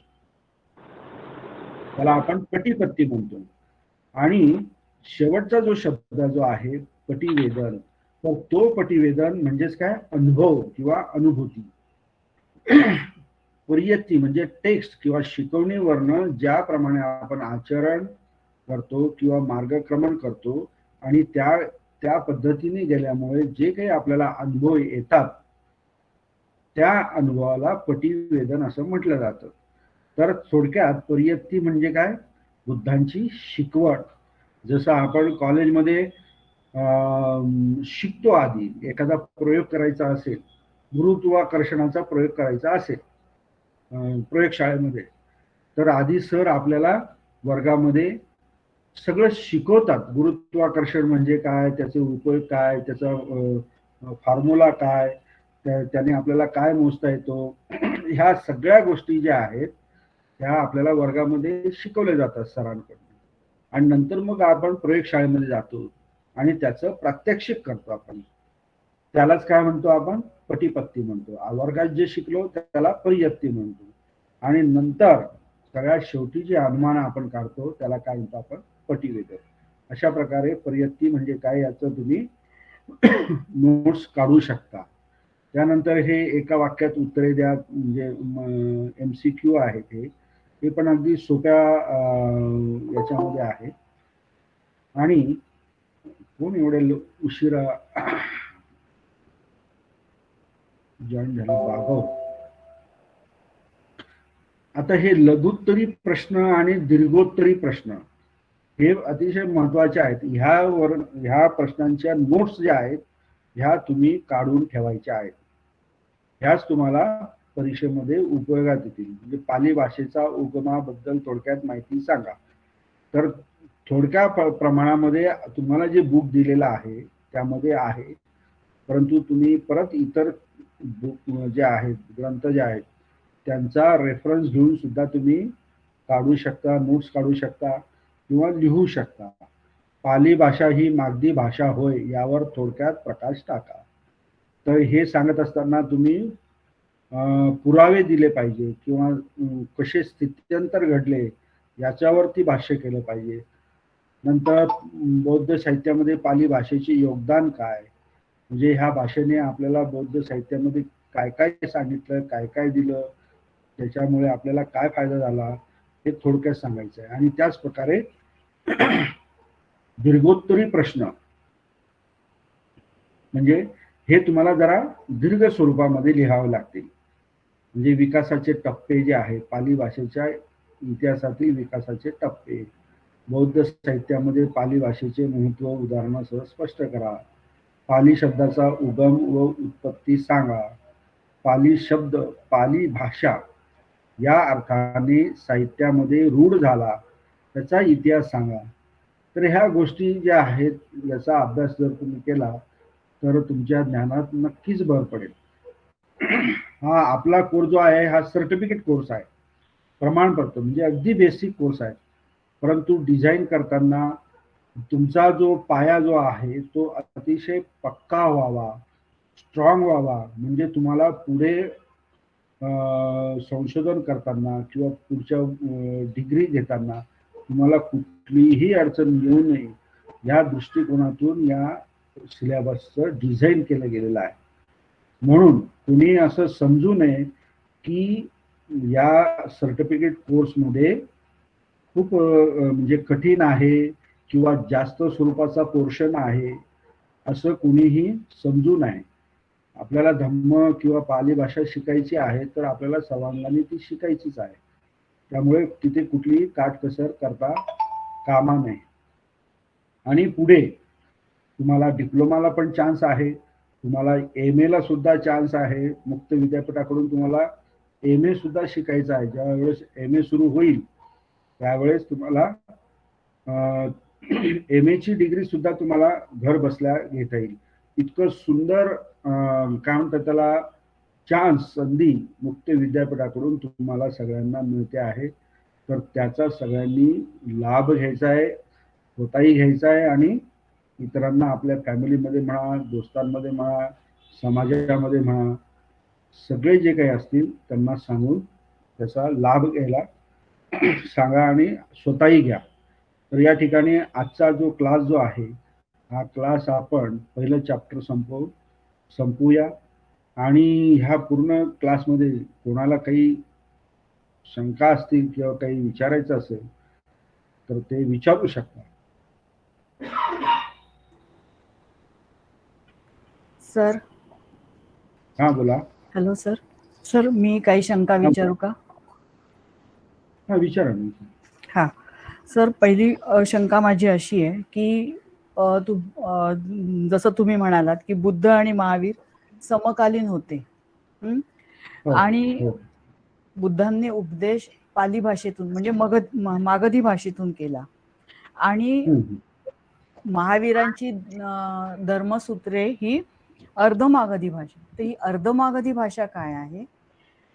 त्याला आपण पटीपत्ती म्हणतो. आणि शेवटचा जो शब्द जो आहे पटीवेदन, तर तो पटीवेदन म्हणजेच काय, अनुभव किंवा अनुभूती. पर्यत्ती म्हणजे टेक्स्ट किंवा शिकवणीवरनं ज्याप्रमाणे आपण आचरण करतो किंवा मार्गक्रमण करतो आणि त्या पद्धतीने गेल्यामुळे जे काही आपल्याला अनुभव येतात त्या अनुभवाला पटीवेदन असं म्हटलं जातं. तर थोडक्यात पर्यत्ती म्हणजे काय, बुद्धांची शिकवण. जसं आपण कॉलेजमध्ये शिकतो, आधी एखादा प्रयोग करायचा असेल, गुरुत्वाकर्षणाचा प्रयोग करायचा असेल प्रयोगशाळेमध्ये, तर आधी सर आपल्याला वर्गामध्ये सगळं शिकवतात. गुरुत्वाकर्षण म्हणजे काय, त्याचे उपयोग काय, त्याचा फॉर्म्युला काय, त्याने आपल्याला काय मोजता येतो, ह्या सगळ्या गोष्टी ज्या आहेत ह्या आपल्याला वर्गामध्ये शिकवल्या जातात सरांकडून. आणि नंतर मग आपण प्रयोगशाळेमध्ये जातो आणि त्याचं प्रात्यक्षिक करतो आपण. त्यालाच काय म्हणतो आपण, पटीपत्ती म्हणतो. वर्गात जे शिकलो त्याला परियत्ती म्हणतो. आणि नंतर सगळ्यात शेवटी जे अनुमान आपण काढतो त्याला काय म्हणतो आपण, पटीवेदक. अशा प्रकारे परियत्ती म्हणजे काय याचं तुम्ही नोट्स काढू शकता. त्यानंतर हे एका वाक्यात उत्तरे द्या, म्हणजे MCQ आहे ते पण अगदी सोप्या याच्यामध्ये आहे. आणि कोण एवढे उशिरा जॉईन झाले, बागव. आता हे लघुत्तरी प्रश्न आणि दीर्घोत्तरी प्रश्न हे अतिशय महत्वाचे आहेत. ह्या प्रश्नांच्या नोट्स ज्या आहेत ह्या तुम्ही काढून ठेवायच्या आहेत. ह्याच तुम्हाला परीक्षेमध्ये उपयोगात येतील. म्हणजे पाली भाषेचा उगमाबद्दल थोडक्यात माहिती सांगा. तर थोडक्या प्रमाणामध्ये तुम्हाला जे बुक दिलेलं आहे त्यामध्ये आहे, परंतु तुम्ही परत इतर बुक जे आहेत, ग्रंथ जे आहेत त्यांचा रेफरन्स घेऊन सुद्धा तुम्ही काढू शकता, नोट्स काढू शकता किंवा लिहू शकता. पाली भाषा ही मागधी भाषा होय यावर थोडक्यात प्रकाश टाका. तर हे सांगत असताना तुम्ही पुरावे दिले पाहिजे किंवा कसे स्थित्यंतर घडले याच्यावरती भाष्य केलं पाहिजे. नंतर बौद्ध साहित्यामध्ये पाली भाषेचे योगदान काय, म्हणजे ह्या भाषेने आपल्याला बौद्ध साहित्यामध्ये काय काय सांगितलं, काय काय दिलं, त्याच्यामुळे आपल्याला काय फायदा झाला हे थोडक्यात सांगायचं आहे. आणि त्याच प्रकारे दीर्घोत्तरी प्रश्न म्हणजे हे तुम्हाला जरा दीर्घ स्वरूपामध्ये लिहावे लागतील. म्हणजे विकासाचे टप्पे जे आहेत, पाली भाषेच्या इतिहासातील विकासाचे टप्पे, बौद्ध साहित्यामध्ये पाली भाषेचे महत्त्व उदाहरणासह स्पष्ट करा. पाली शब्दाचा उगम व उत्पत्ती सांगा. पाली शब्द पाली भाषा या अर्थाने साहित्यामध्ये रूढ झाला त्याचा इतिहास सांगा. तर ह्या गोष्टी ज्या आहेत याचा अभ्यास जर तुम्ही केला तर तुमच्या ज्ञानात नक्कीच भर पडेल. हा आपला कोर्स जो आहे हा सर्टिफिकेट कोर्स आहे, प्रमाणपत्र म्हणजे अगदी बेसिक कोर्स आहे. परंतु डिझाईन करताना तुमचा जो पाया जो आहे तो अतिशय पक्का व्हावा, स्ट्रॉंग व्हावा. म्हणजे तुम्हाला पुढे संशोधन करताना किंवा पुढच्या डिग्री घेताना तुम्हाला कुठलीही अडचण येऊ नये या दृष्टिकोनातून या सिलेबसचं डिझाईन केलं गेलेलं आहे. म्हणून कुणी असं समजू नये की या सर्टिफिकेट कोर्समध्ये खूप म्हणजे कठीण आहे किंवा जास्त स्वरूपाचा पोर्शन आहे असं कुणीही समजू नये. आपल्याला धम्म किंवा पाली भाषा शिकायची आहे तर आपल्याला सर्वांगाने ती शिकायचीच आहे. त्यामुळे तिथे कुठलीही काटकसर करता कामा नये. आणि पुढे तुम्हाला डिप्लोमाला पण चान्स आहे, तुम्हाला MA ला सुद्धा चान्स आहे. मुक्त विद्यापीठाकडून तुम्हाला MA सुद्धा शिकायचं आहे. ज्या वेळेस MA सुरू होईल त्यावेळेस तुम्हाला MA ची डिग्री सुद्धा तुम्हाला घर बसल्या घेता येईल. इतकं सुंदर काय म्हणतात त्याला चान्स, संधी मुक्त विद्यापीठाकडून तुम्हाला सगळ्यांना मिळते आहे. तर त्याचा सगळ्यांनी लाभ घ्यायचा आहे, स्वतःही घ्यायचा आहे आणि इतरांना आपल्या फॅमिलीमध्ये म्हणा, दोस्तांमध्ये म्हणा, समाजामध्ये म्हणा, सगळे जे काही असतील त्यांना सांगून त्याचा लाभ घ्यायला सांगा आणि स्वतःही घ्या. तर या ठिकाणी आजचा जो क्लास जो आहे हा क्लास आपण पहिलं चॅप्टर संपवूया. आणि ह्या पूर्ण क्लासमध्ये कोणाला काही शंका असतील किंवा काही विचारायचं असेल तर ते विचारू शकता. सर. हा बोला. Hello sir. सर मी काही शंका विचारू का? हा विचारा. हा सर, पहिली शंका माझी अशी आहे की जसं तुम्ही म्हणालात की बुद्ध आणि महावीर समकालीन होते आणि बुद्धांनी उपदेश पाली भाषेतून म्हणजे मागधी भाषेतून केला आणि महावीरांची धर्मसूत्रे ही अर्धमागधी भाषा. तर ही अर्धमागधी भाषा काय आहे?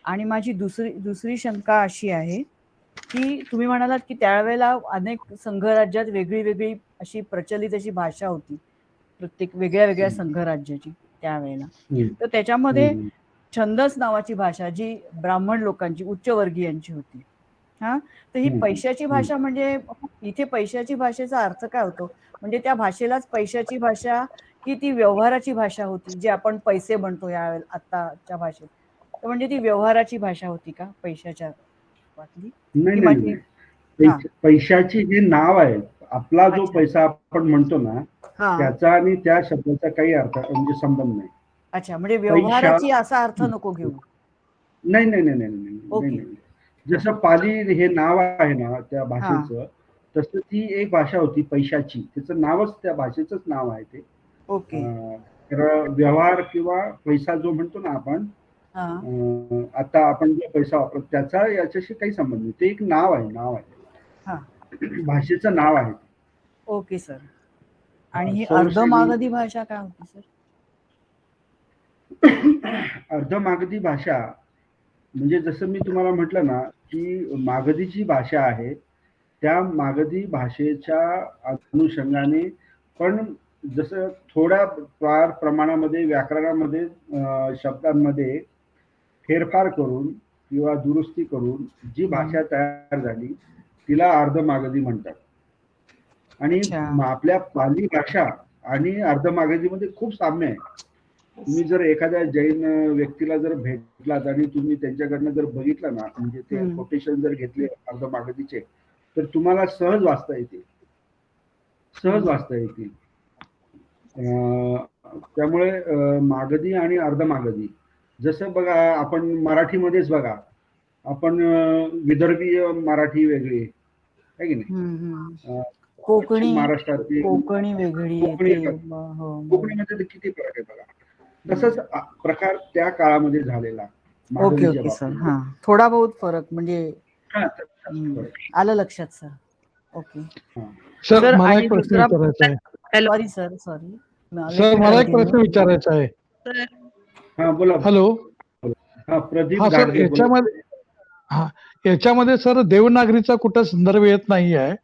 आणि माझी दुसरी शंका अशी आहे की तुम्ही म्हणालात की त्यावेळेला अनेक संघराज्यात वेगळी वेगळी अशी प्रचलित अशी भाषा होती, प्रत्येक वेगळ्या वेगळ्या संघराज्याची त्यावेळेला. तर त्याच्यामध्ये छंदस नावाची भाषा जी ब्राह्मण लोकांची, उच्चवर्गीयांची होती. हा, तर ही पैशाची भाषा म्हणजे इथे पैशाची भाषेचा अर्थ काय होतो? म्हणजे त्या भाषेलाच पैशाची भाषा की ती व्यवहाराची भाषा होती, जी आपण पैसे म्हणतो यावेळेला आत्ताच्या भाषेत? तर म्हणजे ती व्यवहाराची भाषा होती का पैशाच्या बाबतीतली? नाही ही नाही माझी नाही. पैशाची जे नाव आहे, आपला जो पैसा आपण म्हणतो ना, हा, त्याचा आणि त्या शब्दाचा काही अर्थ म्हणजे संबंध नाही. अच्छा, म्हणजे व्यवहाराची असा अर्थ नको घेऊ. नाही नाही नाही नाही नाही ओके. नाही नाही. जसं पाली हे नाव आहे ना त्या भाषेचं, तसं ती एक भाषा होती पैशाची, त्याचं नावच त्या भाषेचंच नाव आहे ते. ओके. तर व्यवहार किंवा पैसा जो म्हणतो ना आपण, हा, आता आपण जो पैसा वापरतो त्याचा याच्याशी काही संबंध नाही. ते एक नाव आहे हा. भाषेचं नाव आहे. Okay sir. आणि ही सोर्स अर्धमागधी भाषा काय होती सर? अर्धमागधी भाषा म्हणजे जसं मी तुम्हाला म्हटलं ना की मागधीची भाषा आहे, त्या मागधी भाषेच्या अनुषंगाने पण जसं थोड्या फार प्रमाणामध्ये व्याकरणामध्ये शब्दांमध्ये फेरफार करून किंवा दुरुस्ती करून जी भाषा तयार झाली तिला अर्धमागधी म्हणतात. आणि आपल्या पाली भाषा आणि अर्धमागधीमध्ये खूप साम्य आहे. तुम्ही जर एखाद्या जैन व्यक्तीला जर भेटलात आणि तुम्ही त्यांच्याकडनं जर बघितलं ना, म्हणजे ते कोटेशन जर घेतले अर्धमागधीचे, तर तुम्हाला सहज वाचता येतील. त्यामुळे मागधी आणि अर्धमागधी, जसं बघा आपण मराठीमध्येच बघा, आपण विदर्भीय मराठी वेगळी आहे की नाही, कोकणी महाराष्ट्रातली कोकणी वेगळी, कोकणीमध्ये तर किती फरक आहे बघा. तसंच प्रकार त्या काळामध्ये झालेला. Okay okay sir. हा, थोडा बहुत फरक म्हणजे आलं लक्षात सर. ओके सर, मला एक प्रश्न विचारायचा आहे. सॉरी सर, मला एक प्रश्न विचारायचा आहे. हा बोला. हॅलो. प्रदीप. हा सर, याच्यामध्ये सर देवनागरीचा कुठं संदर्भ येत नाही आहे.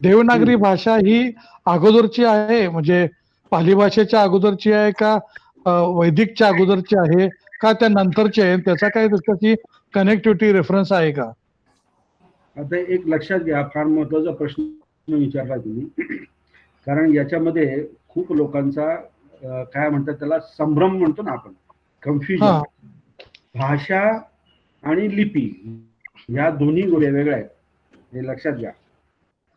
देवनागरी भाषा ही अगोदरची आहे, म्हणजे पाली भाषेच्या अगोदरची आहे का वैदिकच्या अगोदरची आहे का त्या नंतरची आहे? त्याचा काही त्याची कनेक्टिव्हिटी रेफरन्स आहे का? आता एक लक्षात घ्या, फार महत्वाचा प्रश्न विचारला तुम्ही, कारण याच्यामध्ये खूप लोकांचा काय म्हणतात त्याला संभ्रम म्हणतो ना आपण, कन्फ्युजन. भाषा आणि लिपी या दोन्ही गोष्टी वेगळ्या आहेत, हे लक्षात घ्या.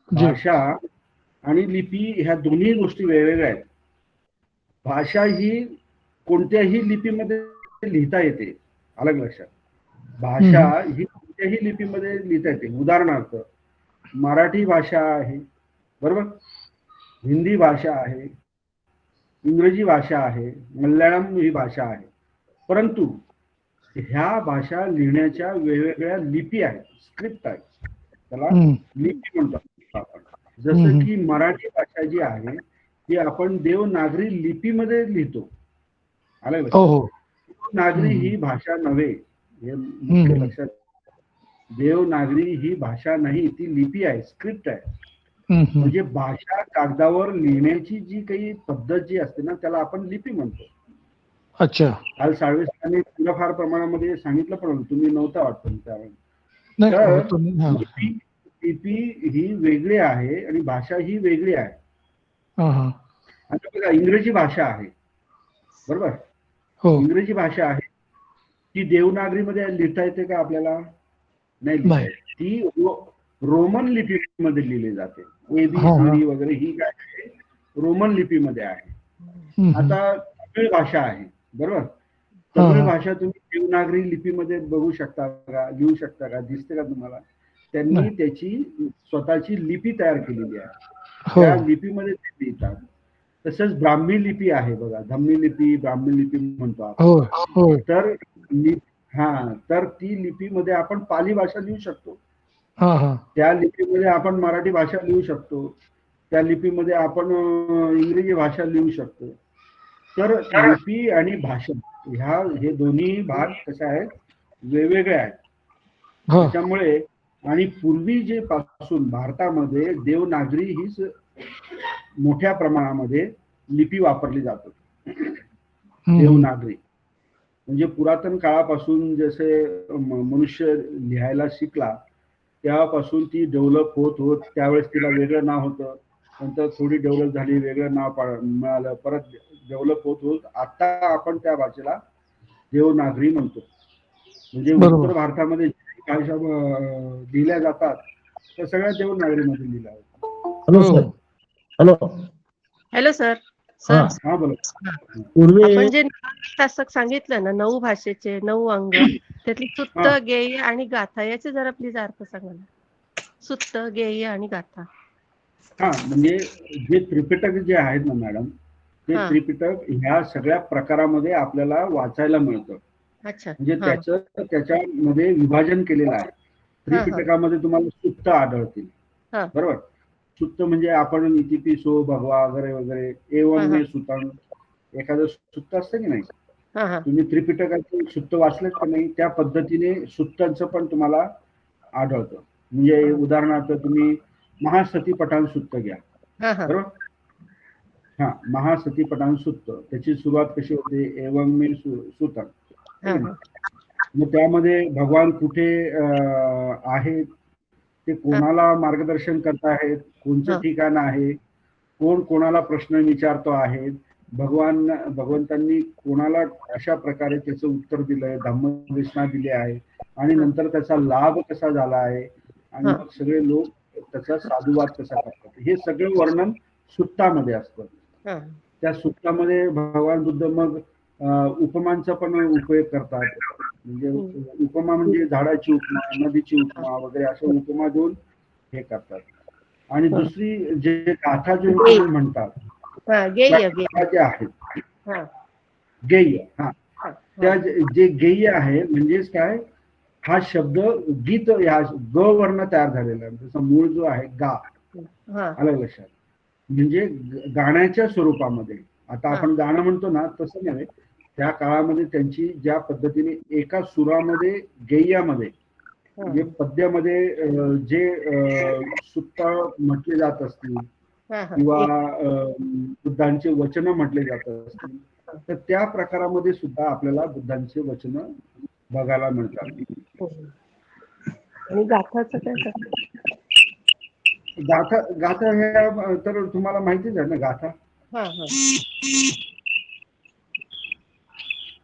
भाषा आणि लिपी ह्या दोन्ही गोष्टी वेगवेगळ्या आहेत. भाषा ही कोणत्याही लिपीमध्ये लिहिता येते, अलग लक्षात. भाषा ही कोणत्याही लिपीमध्ये लिहिता येते. उदाहरणार्थ मराठी भाषा आहे, बरोबर, हिंदी भाषा आहे, इंग्रजी भाषा आहे, मल्याळम ही भाषा आहे. परंतु ह्या भाषा लिहिण्याच्या वेगवेगळ्या लिपी आहेत, स्क्रिप्ट आहेत, त्याला लिपी म्हणतात आपण. जसं की मराठी भाषा जी आहे ती आपण देवनागरी लिपीमध्ये लिहितो, अलग लक्षात. देवनागरी ही भाषा नव्हे, हे मुख्य लक्षात. देवनागरी ही भाषा नाही, ती लिपी आहे, स्क्रिप्ट आहे. म्हणजे भाषा कागदावर लिहिण्याची जी काही पद्धत जी असते ना, त्याला आपण लिपी म्हणतो. अच्छा. काल साळवे सरांनी थोड्याफार प्रमाणामध्ये सांगितलं, पण तुम्ही नव्हता वाटतं त्यावेळेस. लिपी ही वेगळी आहे आणि भाषा ही वेगळी आहे. आता बघा, इंग्रजी भाषा आहे, बरोबर, इंग्रजी भाषा आहे, ती देवनागरीमध्ये लिहिता येते का आपल्याला? नाही. ती रोमन लिपीमध्ये लिहिली जाते. ABCD वगैरे ही काय आहे, रोमन लिपीमध्ये आहे. आता तमिळ भाषा आहे, बरोबर, तमिळ भाषा तुम्ही देवनागरी लिपीमध्ये बघू शकता का, लिहू शकता का, दिसते का तुम्हाला? त्यांनी त्याची स्वतःची लिपी तयार केलेली आहे, त्या लिपीमध्ये ते लिहितात. तसंच ब्राह्मी लिपी आहे बघा, धम्मी लिपी, ब्राह्मी लिपी म्हणतो आपण. तर ती लिपीमध्ये आपण पाली भाषा लिहू शकतो, त्या लिपीमध्ये आपण मराठी भाषा लिहू शकतो, त्या लिपीमध्ये आपण इंग्रजी भाषा लिहू शकतो. तर लिपी आणि भाषा हे दोन्ही भाग कसे आहेत, वेगवेगळे आहेत. हा त्याच्यामुळे आणि पूर्वी जे पासून भारतामध्ये देवनागरी हीच मोठ्या प्रमाणामध्ये लिपी वापरली जात होती. देवनागरी म्हणजे पुरातन काळापासून जसे मनुष्य लिहायला शिकला तेव्हापासून ती डेव्हलप होत त्यावेळेस तिला वेगळं नाव होतं, नंतर थोडी डेव्हलप झाली, वेगळं नाव मिळालं, परत डेव्हलप होत आता आपण त्या भाषेला देवनागरी म्हणतो. म्हणजे बरोबर. उत्तर भारतामध्ये जी भाषा लिहिल्या जातात त्या सगळ्या देवनागरीमध्ये लिहिल्या जातात. Hello sir. Hello. Hello sir. हा. हा बोला. पूर्वी आपण जे तासक सांगितलं ना, 9 भाषेचे 9 अंग, त्यातली सुत्त, गेय आणि गाथा याचे जरा प्लीज अर्थ सांगा ना. सुत्त, गेय आणि गाथा. हा म्हणजे जे त्रिपिटक जे आहेत ना मॅडम, ते हा. त्रिपिटक ह्या सगळ्या प्रकारामध्ये आपल्याला वाचायला मिळतं. अच्छा. म्हणजे हा. त्याच्यामध्ये विभाजन केलेलं आहे. त्रिपिटकामध्ये तुम्हाला सुत्त आढळतील. हा. बरोबर. सुत्त म्हणजे आपण इतिपिसो भगवा वगैरे वगैरे एवं मे सुतंग एखादं सुत्त असतं की नाही, हा हा. तुम्ही त्रिपिटकाचं सुत्त वाचलेत का नाही, त्या पद्धतीने सुत्तांचं पण तुम्हाला आढळतं. म्हणजे उदाहरणार्थ तुम्ही महासतीपटान सुत्त घ्या. हा हा. बरोबर. हा महासतीपटान सुत्त त्याची सुरुवात कशी होते, एवं मे सुतंग. हा हा. मग त्यामध्ये भगवान कुठे आहेत, ते कोणाला मार्गदर्शन करत आहेत, कोणचं ठिकाण आहे, कोण कोणाला प्रश्न विचारतो आहे, भगवंतांनी कोणाला अशा प्रकारे त्याचं उत्तर दिलंय, धम्मदेशना दिली आहे आणि नंतर त्याचा लाभ कसा झाला आहे आणि मग सगळे लोक त्याचा साधुवाद कसा करतात, हे सगळं वर्णन सुत्तामध्ये असतं. त्या सुत्तामध्ये भगवान बुद्ध मग उपमांचा पण उपयोग करतात. म्हणजे उपमा म्हणजे झाडाची उपमा, नदीची उपमा वगैरे असं उपमा देऊन हे करतात. आणि दुसरी जे गाथा जे तुम्ही म्हणतात गेय ज्या आहेत गेय, हा त्या जे गेय आहे म्हणजेच काय, हा शब्द गीत या ग वर्ण तयार झालेला आहे. त्याचा मूळ जो आहे गा, आलं लक्षात. म्हणजे गाण्याच्या स्वरूपामध्ये. आता आपण गाणं म्हणतो ना तसं नव्हे, त्या काळामध्ये त्यांची ज्या पद्धतीने एका सुरामध्ये गेयामध्ये म्हणजे पद्यामध्ये जे सुत्त म्हटले जात असतील किंवा बुद्धांचे वचन म्हटले जात असतील, तर त्या प्रकारामध्ये सुद्धा आपल्याला बुद्धांचे वचन बघायला मिळतात. आणि गाथाचं काय? गाथा ह्या तर तुम्हाला माहितीच आहे ना गाथा.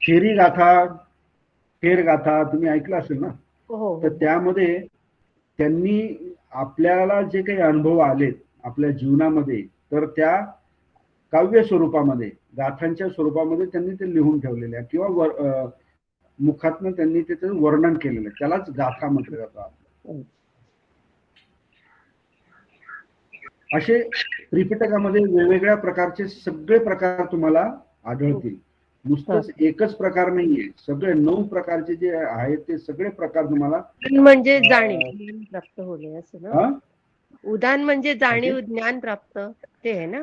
खेरी गाथा, खेर गाथा तुम्ही ऐकलं असेल ना. तर त्यामध्ये त्यांनी आपल्याला जे काही अनुभव आलेत आपल्या जीवनामध्ये, तर त्या काव्य स्वरूपामध्ये गाथांच्या स्वरूपामध्ये त्यांनी ते लिहून ठेवलेले आहे किंवा मुखातनं त्यांनी त्याचं वर्णन केलेलं आहे. त्यालाच गाथा म्हटलं जातं. असे त्रिपिटकामध्ये वेगवेगळ्या प्रकारचे सगळे प्रकार तुम्हाला आढळतील. नुसतंच एकच प्रकार नाहीये, सगळे 9 प्रकारचे जे आहेत ते सगळे प्रकार तुम्हाला. म्हणजे जाणीव प्राप्त होणे असं ना. उदान म्हणजे जाणीव ज्ञान प्राप्त ते आहे ना.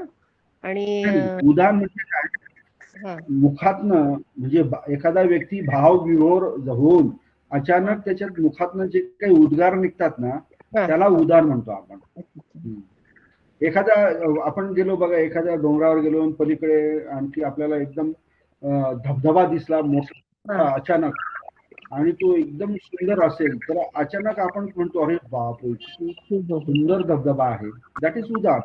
आणि उदान म्हणजे काय, मुखातनं म्हणजे एखादा व्यक्ती भाव विभोर होऊन अचानक त्याच्यात मुखातनं जे काही उद्गार निघतात ना त्याला उदान म्हणतो आपण. एखादा आपण गेलो बघा, एखाद्या डोंगरावर गेलो पलीकडे आणखी आपल्याला एकदम धबधबा दिसला मोठा अचानक आणि तो एकदम सुंदर असेल तर अचानक आपण म्हणतो अरे बापरे सुंदर धबधबा आहे. दॅट इज उद्गार.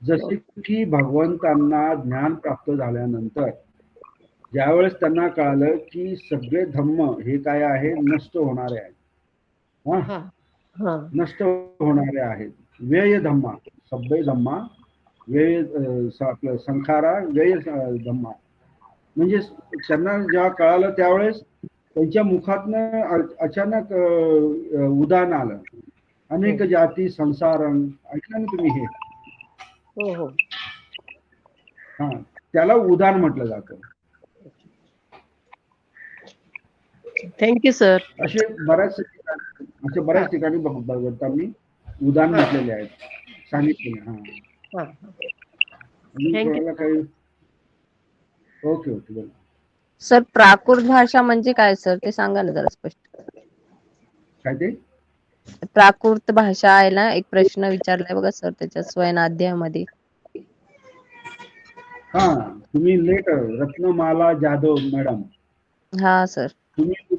जसे की भगवंतांना ज्ञान प्राप्त झाल्यानंतर ज्यावेळेस त्यांना कळालं की सगळे धम्म हे काय आहे, नष्ट होणारे आहेत. नष्ट होणारे आहेत. व्यय धम्मा, सभ्य धम्मा, व्यय आपलं संखारा व्यय धम्मा. म्हणजे त्यांना जेव्हा कळालं त्यावेळेस त्यांच्या मुखातनं अचानक उदान आलं, अनेक जाती संसारं. ऐकलं ना तुम्ही हे? हो. हा, त्याला उदान म्हटलं जातं. Thank you sir. असे बऱ्याच ठिकाणी भगवंतांनी उदान म्हटलेले आहेत, सांगितलेले. हा. थँक्यू. काही ओके ओके बोला. सर प्राकृत भाषा म्हणजे काय सर, ते सांगा ना जरा स्पष्ट. काय ते? प्राकृत भाषा आहे ना, एक प्रश्न विचारलाय बघा सर त्याच्या स्वयं अध्यायामध्ये. हा, तुम्ही लेट रत्नमाला जाधव मॅडम, हा सर. तुम्ही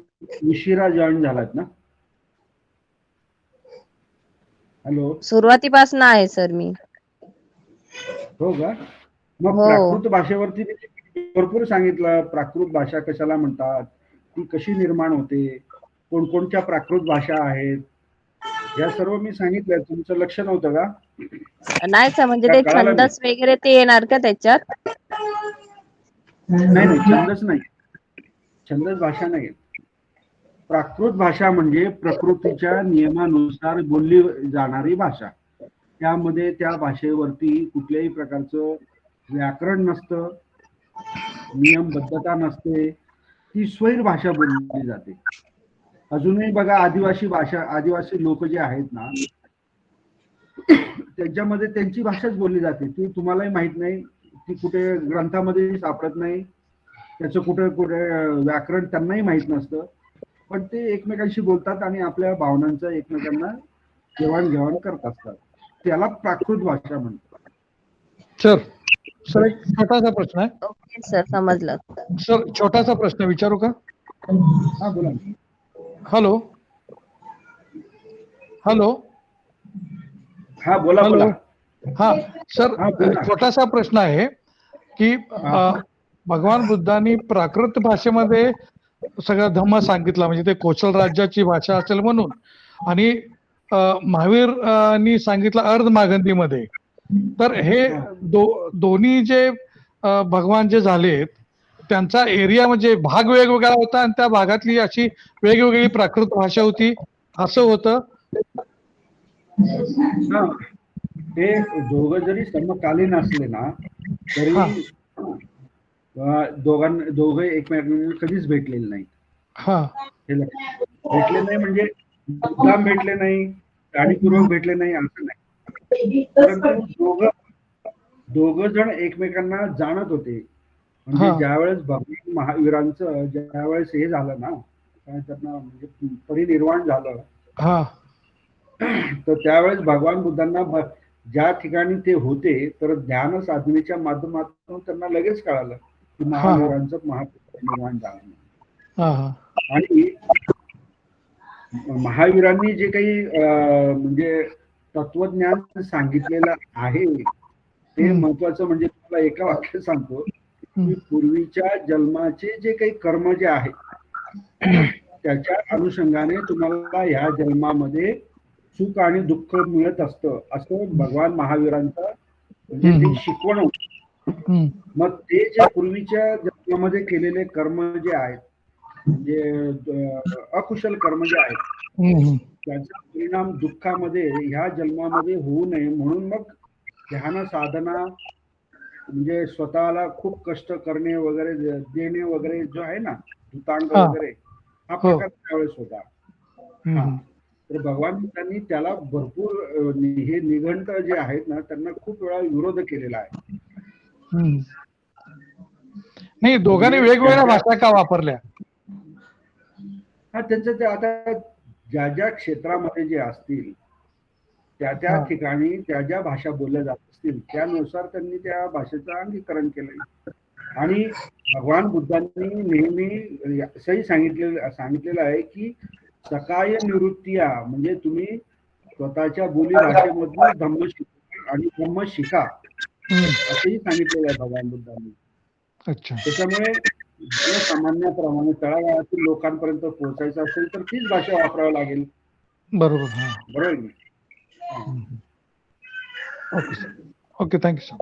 उशिरा जॉईन झालात ना? हॅलो. सुरुवातीपासून आहे सर मी. हो का? मग हो. प्राकृत भाषेवरती भरपूर सांगितलं. प्राकृत भाषा कशाला म्हणतात, ती कशी निर्माण होते, कोणकोणत्या प्राकृत भाषा आहेत, या सर्व मी सांगितलं. तुमचं लक्ष नव्हतं का? नाही सर, म्हणजे का ते कळालं नाही? छंदस वगैरे ते येणार का त्याच्यात? नाही छंदच नाही, छंदच भाषा नाही. प्राकृत भाषा म्हणजे प्रकृतीच्या नियमानुसार बोलली जाणारी भाषा. त्यामध्ये त्या भाषेवरती कुठल्याही प्रकारचं व्याकरण नसतं, नियमबद्धता नसते, ती स्वैर भाषा बोलली जाते. अजूनही बघा आदिवासी लोक जे आहेत ना, त्यांच्यामध्ये त्यांची भाषाच बोलली जाते. ती तुम्हालाही माहित नाही, ती कुठे ग्रंथामध्ये सापडत नाही, त्याचं कुठे व्याकरण त्यांनाही माहित नसतं, पण ते एकमेकांशी बोलतात आणि आपल्या भावनांचं एकमेकांना देवाणघेवाण करत असतात. त्याला प्राकृत भाषा म्हणतात. सर एक छोटासा प्रश्न आहे. ओके सर, समजलं. सर छोटासा प्रश्न विचारू का? हा बोला. हॅलो हॅलो हा बोला हॅलो. बोला. हा सर, हा, बोला. छोटासा प्रश्न आहे की भगवान बुद्धांनी प्राकृत भाषेमध्ये सगळा धम्म सांगितला, म्हणजे ते कोशल राज्याची भाषा असेल म्हणून, आणि महावीरनी सांगितलं अर्धमागधीमध्ये. तर हे दोन्ही जे भगवान जे झालेत त्यांचा एरिया म्हणजे भाग वेगवेगळा होता आणि त्या भागातली अशी वेगवेगळी प्राकृत भाषा होती, असं होतं. हा, ते दोघं जरी समकालीन असले ना तरी दोघं एकमेकांना कधीच भेटलेले नाहीत. हा, भेटले नाही म्हणजे मुद्दाम भेटले नाही, जाणीवपूर्वक भेटले नाही असं नाही, परंतु दोघं जण एकमेकांना जाणत होते. म्हणजे ज्यावेळेस भगवान महावीरांचं ज्यावेळेस हे झालं ना, काय त्यांना म्हणजे परिनिर्वाण झालं, तर त्यावेळेस भगवान बुद्धांना ज्या ठिकाणी ते होते तर ध्यान साधनेच्या माध्यमातून त्यांना लगेच कळालं की महावीरांचं महापरिनिर्वाण झालं. आणि महावीरांनी जे काही म्हणजे तत्वज्ञान सांगितलेलं आहे ते महत्वाचं. म्हणजे तुम्हाला एका वाक्यात सांगतो की पूर्वीच्या जन्माचे जे काही कर्म जे आहे त्याच्या अनुषंगाने तुम्हाला ह्या जन्मामध्ये सुख आणि दुःख मिळत असतं, असं भगवान महावीरांचं म्हणजे ती शिकवण होती. मग ते जे पूर्वीच्या जन्मामध्ये केलेले कर्म जे आहेत, म्हणजे अकुशल कर्म जे आहेत, त्याचा परिणाम दुःखामध्ये ह्या जन्मामध्ये होऊ नये म्हणून मग ध्यान साधना म्हणजे स्वतःला खूप कष्ट करणे वगैरे, देणे वगैरे जो आहे ना, धुतांग वगैरे, हा प्रकार त्यावेळेस होता. तर भगवान बुद्धांनी त्याला भरपूर हे निघंट जे आहेत ना त्यांना खूप वेळा विरोध केलेला आहे. नाही, दोघांनी वेगवेगळ्या भाषा का वापरल्या? हा, त्यांचं ते आता ज्या ज्या क्षेत्रामध्ये जे असतील त्या त्या ठिकाणी त्या ज्या भाषा बोलल्या जात असतील त्यानुसार त्यांनी त्या भाषेचं अंगीकरण केलंय. आणि भगवान बुद्धांनी नेहमी असंही सांगितलेलं आहे की सकाय निवृत्तिया, म्हणजे तुम्ही स्वतःच्या बोली भाषेमधून धम्म शिका आणि धम्म शिका, असंही सांगितलेलं आहे भगवान बुद्धांनी. त्याच्यामुळे सामान्याप्रमाणे तळागाळातील लोकांपर्यंत पोहोचायचं असेल तर तीच भाषा वापरावी लागेल. बरोबर. बरोबर. Okay, thank you sir.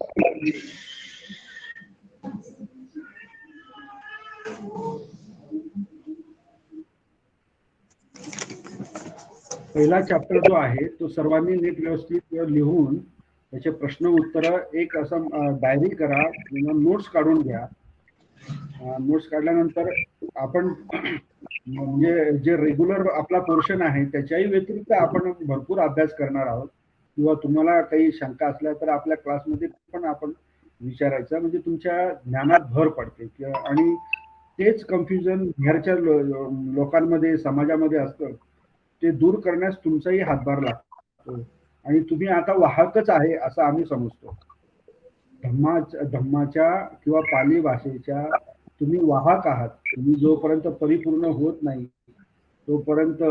पहिला चॅप्टर जो आहे तो सर्वांनी नीट व्यवस्थित लिहून त्याचे प्रश्न उत्तर एक असं डायरी करा किंवा नोट्स काढून घ्या. नोट्स काढल्यानंतर आपण म्हणजे जे रेग्युलर आपला पोर्शन आहे त्याच्याही व्यतिरिक्त आपण भरपूर अभ्यास करणार आहोत. किंवा तुम्हाला काही शंका असल्या तर आपल्या क्लासमध्ये पण आपण विचारायचा, म्हणजे तुमच्या ज्ञानात भर पडते आणि तेच कन्फ्युजन बाहेरच्या लोकांमध्ये, समाजामध्ये असतं, ते दूर करण्यास तुमचाही हातभार लागतो आणि तुम्ही आता वाहकच आहे असं आम्ही समजतो. धम्माच्या किंवा पाली भाषेच्या तुम्ही वाहक आहात. तुम्ही जोपर्यंत परिपूर्ण होत नाही तोपर्यंत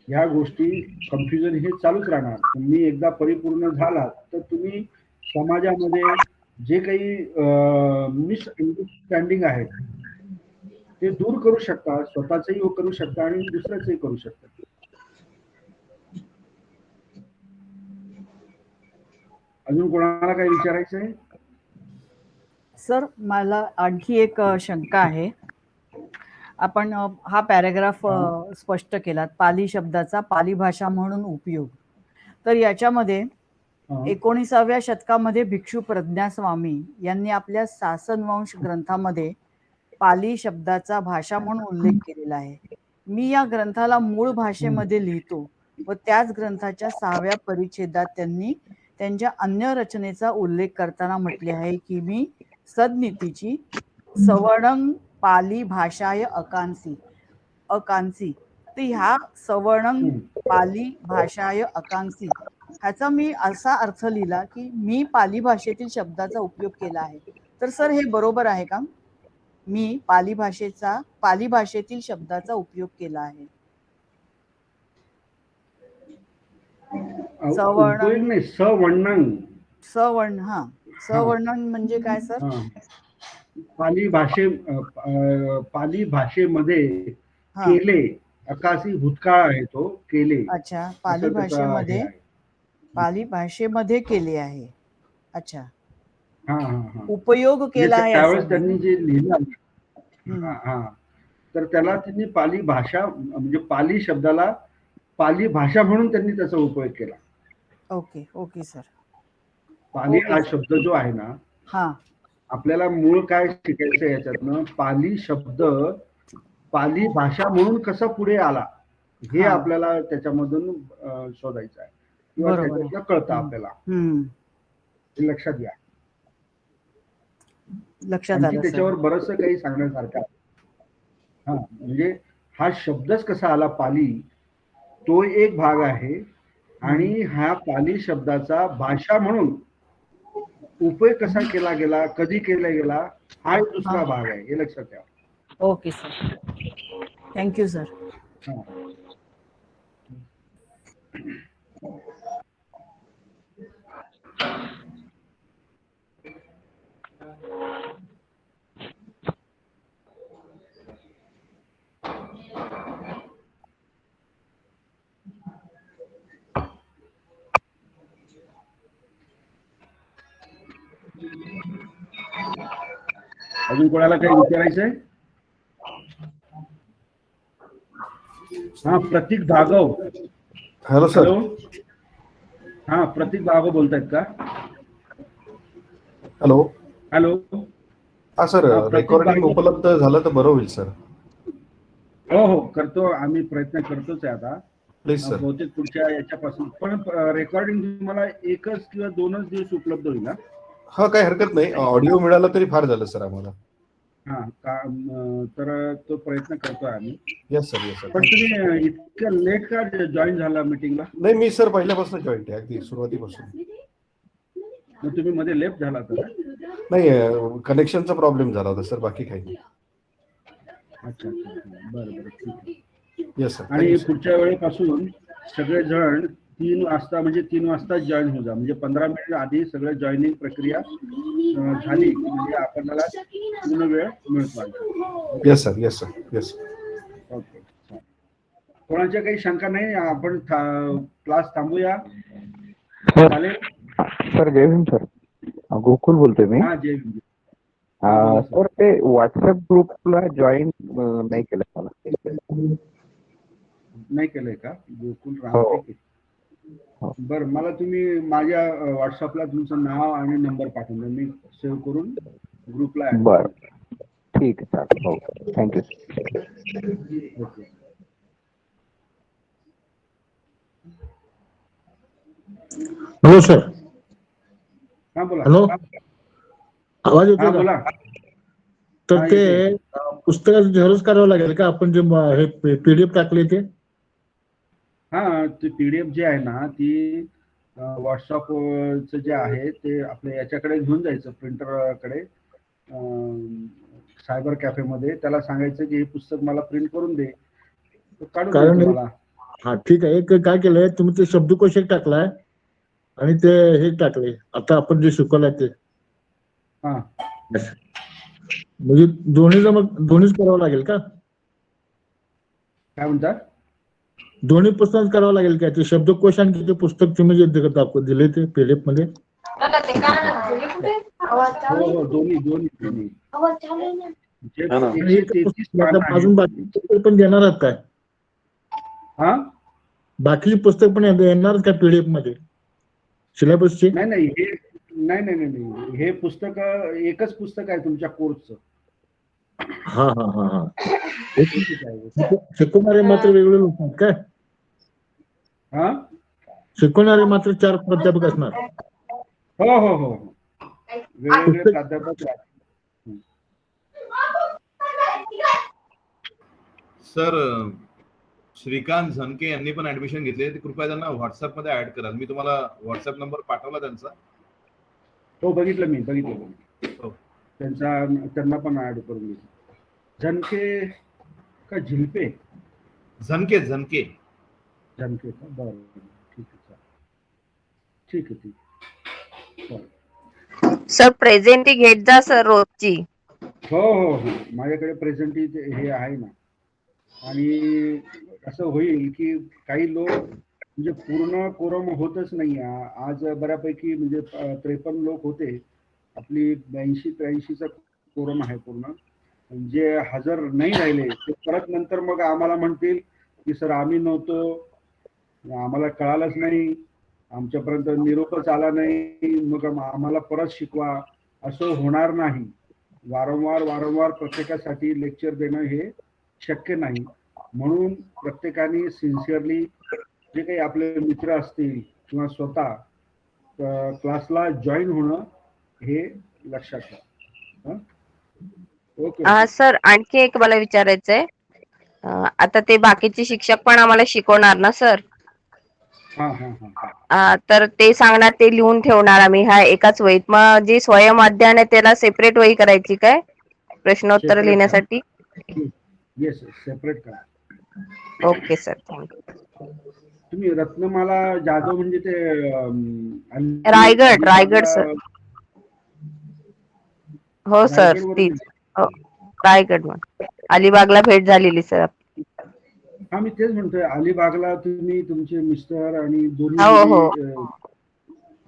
ह्या गोष्टी, कन्फ्युजन हे चालूच राहणार. तुम्ही एकदा परिपूर्ण झालात तर तुम्ही समाजामध्ये जे काही मिसअंडरस्टँडिंग आहेत ते दूर करू शकता, स्वतःचही करू शकता आणि दुसऱ्याचंही करू शकता. अजून कोणाला काही विचारायचं आहे? सर, मला आणखी एक शंका आहे. आपण हा पॅराग्राफ स्पष्ट केलात, पाली शब्दाचा पाली भाषा म्हणून उपयोग. तर याच्यामध्ये 19व्या शतकामध्ये भिक्षू प्रज्ञास्वामी यांनी आपल्या शासनवंश ग्रंथामध्ये पाली शब्दाचा भाषा म्हणून उल्लेख केलेला आहे. मी या ग्रंथाला मूळ भाषेमध्ये लिहितो व त्याच ग्रंथाच्या 6व्या परिच्छेदात त्यांनी त्यांच्या अन्य रचनेचा उल्लेख करताना म्हटले आहे की मी सदनीतीची सवर्णं पाली भाषाय अकांसी. तर ह्या सवर्णं पाली भाषाय अकांसी ह्याचा मी असा अर्थ लिहिला की मी पाली भाषेतील शब्दाचा उपयोग केला आहे. तर सर, हे बरोबर आहे का? मी पाली भाषेतील शब्दाचा उपयोग केला आहे. सवर्णन म्हणजे काय सर? पाली भाषेमध्ये केले, अकासी भूतकाळ आहे तो, केले. अच्छा, पाली भाषेमध्ये केले आहे. अच्छा, उपयोग केला आहे त्यावेळेस त्यांनी जे लिहिलं तर त्याला त्यांनी पाली भाषा म्हणजे पाली शब्दाला पाली भाषा म्हणून त्यांनी त्याचा उपयोग केला. Okay okay sir. पाली हा शब्द जो आहे ना, आपल्याला मूळ काय शिकायचं याच्यातनं, पाली शब्द पाली भाषा म्हणून कसा पुढे आला हे आपल्याला त्याच्यामधून शोधायचं आहे किंवा त्याच्यातलं कळतं आपल्याला. हे लक्षात घ्या. त्याच्यावर बरंच काही सांगण्यासारखं आहे. म्हणजे हा शब्दच कसा आला पाली, तो एक भाग आहे आणि हा पाली शब्दाचा भाषा म्हणून उपयोग कसा केला गेला, कधी केला गेला, हा एक दुसरा भाग आहे. हे लक्षात ठेवा. Okay sir, thank you sir. अजून कोणाला काही विचारायचंय? प्रतीक भागव. Hello sir. प्रतीक भागव बोलतायत का? हॅलो. हॅलो. सर, रेकॉर्डिंग उपलब्ध झालं तर बरं होईल सर. हो, करतो आम्ही, प्रयत्न करतोच आहे आता. Please sir. बहुतेक पुढच्या याच्यापासून, पण रेकॉर्डिंग तुम्हाला 1 किंवा 2 दिवस उपलब्ध होईल ना? काही हरकत नाही. ऑडिओ मिळाला तरी फार झालं सर आम्हाला. तर तो प्रयत्न करतोय आम्ही. Yes sir, yes sir. पण तुम्ही इतकं लेट का जॉईन झाला मीटिंगला? नाही, मी सर पहिल्यापासून जॉईन आहे, अगदी सुरुवातीपासून. मग तुम्ही मध्ये लेफ्ट झाला तर? नाही, कनेक्शनचा प्रॉब्लेम झाला होता सर, बाकी काही नाही. अच्छा, बरं, ठीक आहे. Yes sir. आणि पुढच्या वेळेपासून सगळेजण 3 वाजता, म्हणजे 3 वाजता जॉईन हो जा, म्हणजे 15 मिनिट आधी सगळं जॉईनिंग प्रक्रिया झाली म्हणजे आपल्याला पूर्ण वेळ मिळतो. Yes sir, yes sir, yes. Okay. कोणाच्या काही शंका नाही? आपण क्लास थांबूया. चालेल सर. जय भीम सर. गोकुल बोलतोय मी. जय भीम. सर, ते व्हॉट्सअप ग्रुपला जॉईन नाही केलं मला. नाही केलंय का? गोकुल रामटेके. बरं, मला तुम्ही माझ्या व्हॉट्सअपला तुमचं नाव आणि नंबर पाठवून द्या, मी सेव्ह करून ग्रुपला. बरं, ठीक आहे सर. हो, थँक्यू. ओके. Hello sir. बोला. हॅलो. आवाज हा येतो का? बोला. तर हा, ते येतोय. पुस्तकाचं झेरॉक्स करावं लागेल का आपण जे हे पीडीएफ टाकले ते? हा ते पीडीएफ जे आहे ना ती व्हॉट्सअपचं जे आहे ते आपल्या याच्याकडे घेऊन जायचं प्रिंटरकडे सायबर कॅफेमध्ये त्याला सांगायचं की हे पुस्तक मला प्रिंट करून दे तो काढून देईल कारण तुम्हाला. हा ठीक आहे. एक काय केलंय तुम्ही ते शब्दकोश एक टाकलाय आणि ते हे टाकले आता आपण जे शिकवलंय ते. हा म्हणजे दोन्हीच करावं लागेल का? काय म्हणता? दोन्ही पुस्तक करावं लागेल का? ते शब्दकोश आणि ते पुस्तक तुम्ही जे दिले ते पीडीएफ मध्ये? हो हो दोन्ही दोन्ही दोन्ही जे हा ना. 133 पान अजून आहेत. बाकी पुस्तक पण देणार आहात काय? हा बाकीची पुस्तक पण येणार का पीडीएफ मध्ये सिलेबसची? नाही नाही हे नाही नाही नाही नाही हे पुस्तक एकच पुस्तक आहे तुमच्या कोर्सचं. हा हा हा हा एकच आहे. शिकवणारे मात्र वेगळे लोक आहेत काय? हा शिकवणारे मात्र 4 प्राध्यापक असणार. हो हो हो वेगवेगळे प्राध्यापक आहेत. सर श्रीकांत झनके यांनी पण ऍडमिशन घेतले ते कृपया त्यांना व्हॉट्सअप मध्ये ऍड करा. मी तुम्हाला व्हॉट्सअप नंबर पाठवला त्यांचा. हो बघितलं मी बघितलं. त्यांना पण ऍड करून घेतलं. झनके का झिल्पे? झनके झनके झनके का बरं ठीक आहे ठीक आहे ठीक आहे. सर प्रेझेंटी घेत जा सर रोजची. हो हो हो माझ्याकडे प्रेझेंटी हे आहे ना. आणि असं होईल की काही लोक म्हणजे पूर्ण कोरम होतच नाही. आज बऱ्यापैकी म्हणजे 53 लोक होते. आपली 82-83चा कोरम आहे पूर्ण. जे हजर नाही राहिले ते परत नंतर मग आम्हाला म्हणतील की सर आम्ही नव्हतो, आम्हाला कळालंच नाही, आमच्यापर्यंत निरोपच आला नाही, मग आम्हाला परत शिकवा. असं होणार नाही. वारंवार प्रत्येकासाठी लेक्चर देणं हे शक्य नाही. म्हणून प्रत्येकाने सिन्सिअरली जे काही आपले मित्र असतील किंवा स्वतः क्लासला जॉईन होणं हे लक्षात ठेवा. ओके सर आणखी एक मला विचारायचंय. आता ते बाकीचे शिक्षक पण आम्हाला शिकवणार ना सर? हा हा हा तर ते सांगणार ते लिहून ठेवणार आम्ही ह्या एकाच वहीत. मग जी स्वयं अध्ययन आहे त्याला सेपरेट वही करायची काय प्रश्नोत्तर लिहिण्यासाठी? येस सेपरेट करा. Okay sir thank you. तुम्ही रत्नमाला जाधव म्हणजे ते रायगड सर. हो सर तीच. रायगड मग अलिबागला भेट झालेली सर. हा मी तेच म्हणतोय अलिबागला तुम्ही तुमचे मिस्टर आणि दोन्ही हो हो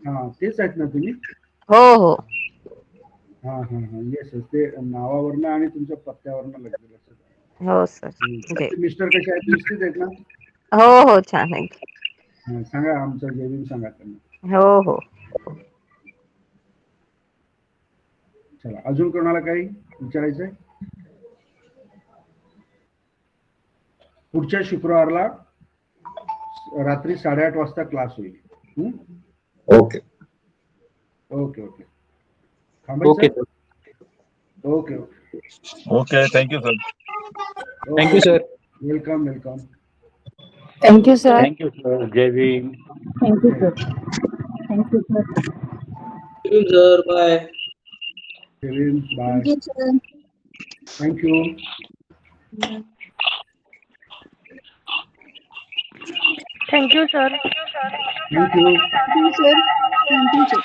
हा तेच आहेत ना तुम्ही? हो हो हा हा हा येस ते नावावरनं आणि तुमच्या पत्त्यावरनं लागलेलं. हो सर. मिस्टर कसे आहेत? व्यवस्थित आहेत ना? हो हो छान आहे. सांगा आमचं जेवण सांगा त्यांना. हो हो चला अजून कोणाला काही विचारायचंय? पुढच्या शुक्रवारला रात्री 8:30 वाजता क्लास होईल. ओके ओके ओके थांबायचं. Okay okay okay thank you sir. Thank you sir. Welcome welcome. Thank you sir. Thank you sir. जय Bhim. Thank you sir. Thank you sir. Sir bye. Bye. Thank you sir. Thank you. Thank you sir. Thank you. Thank you sir. Thank you sir.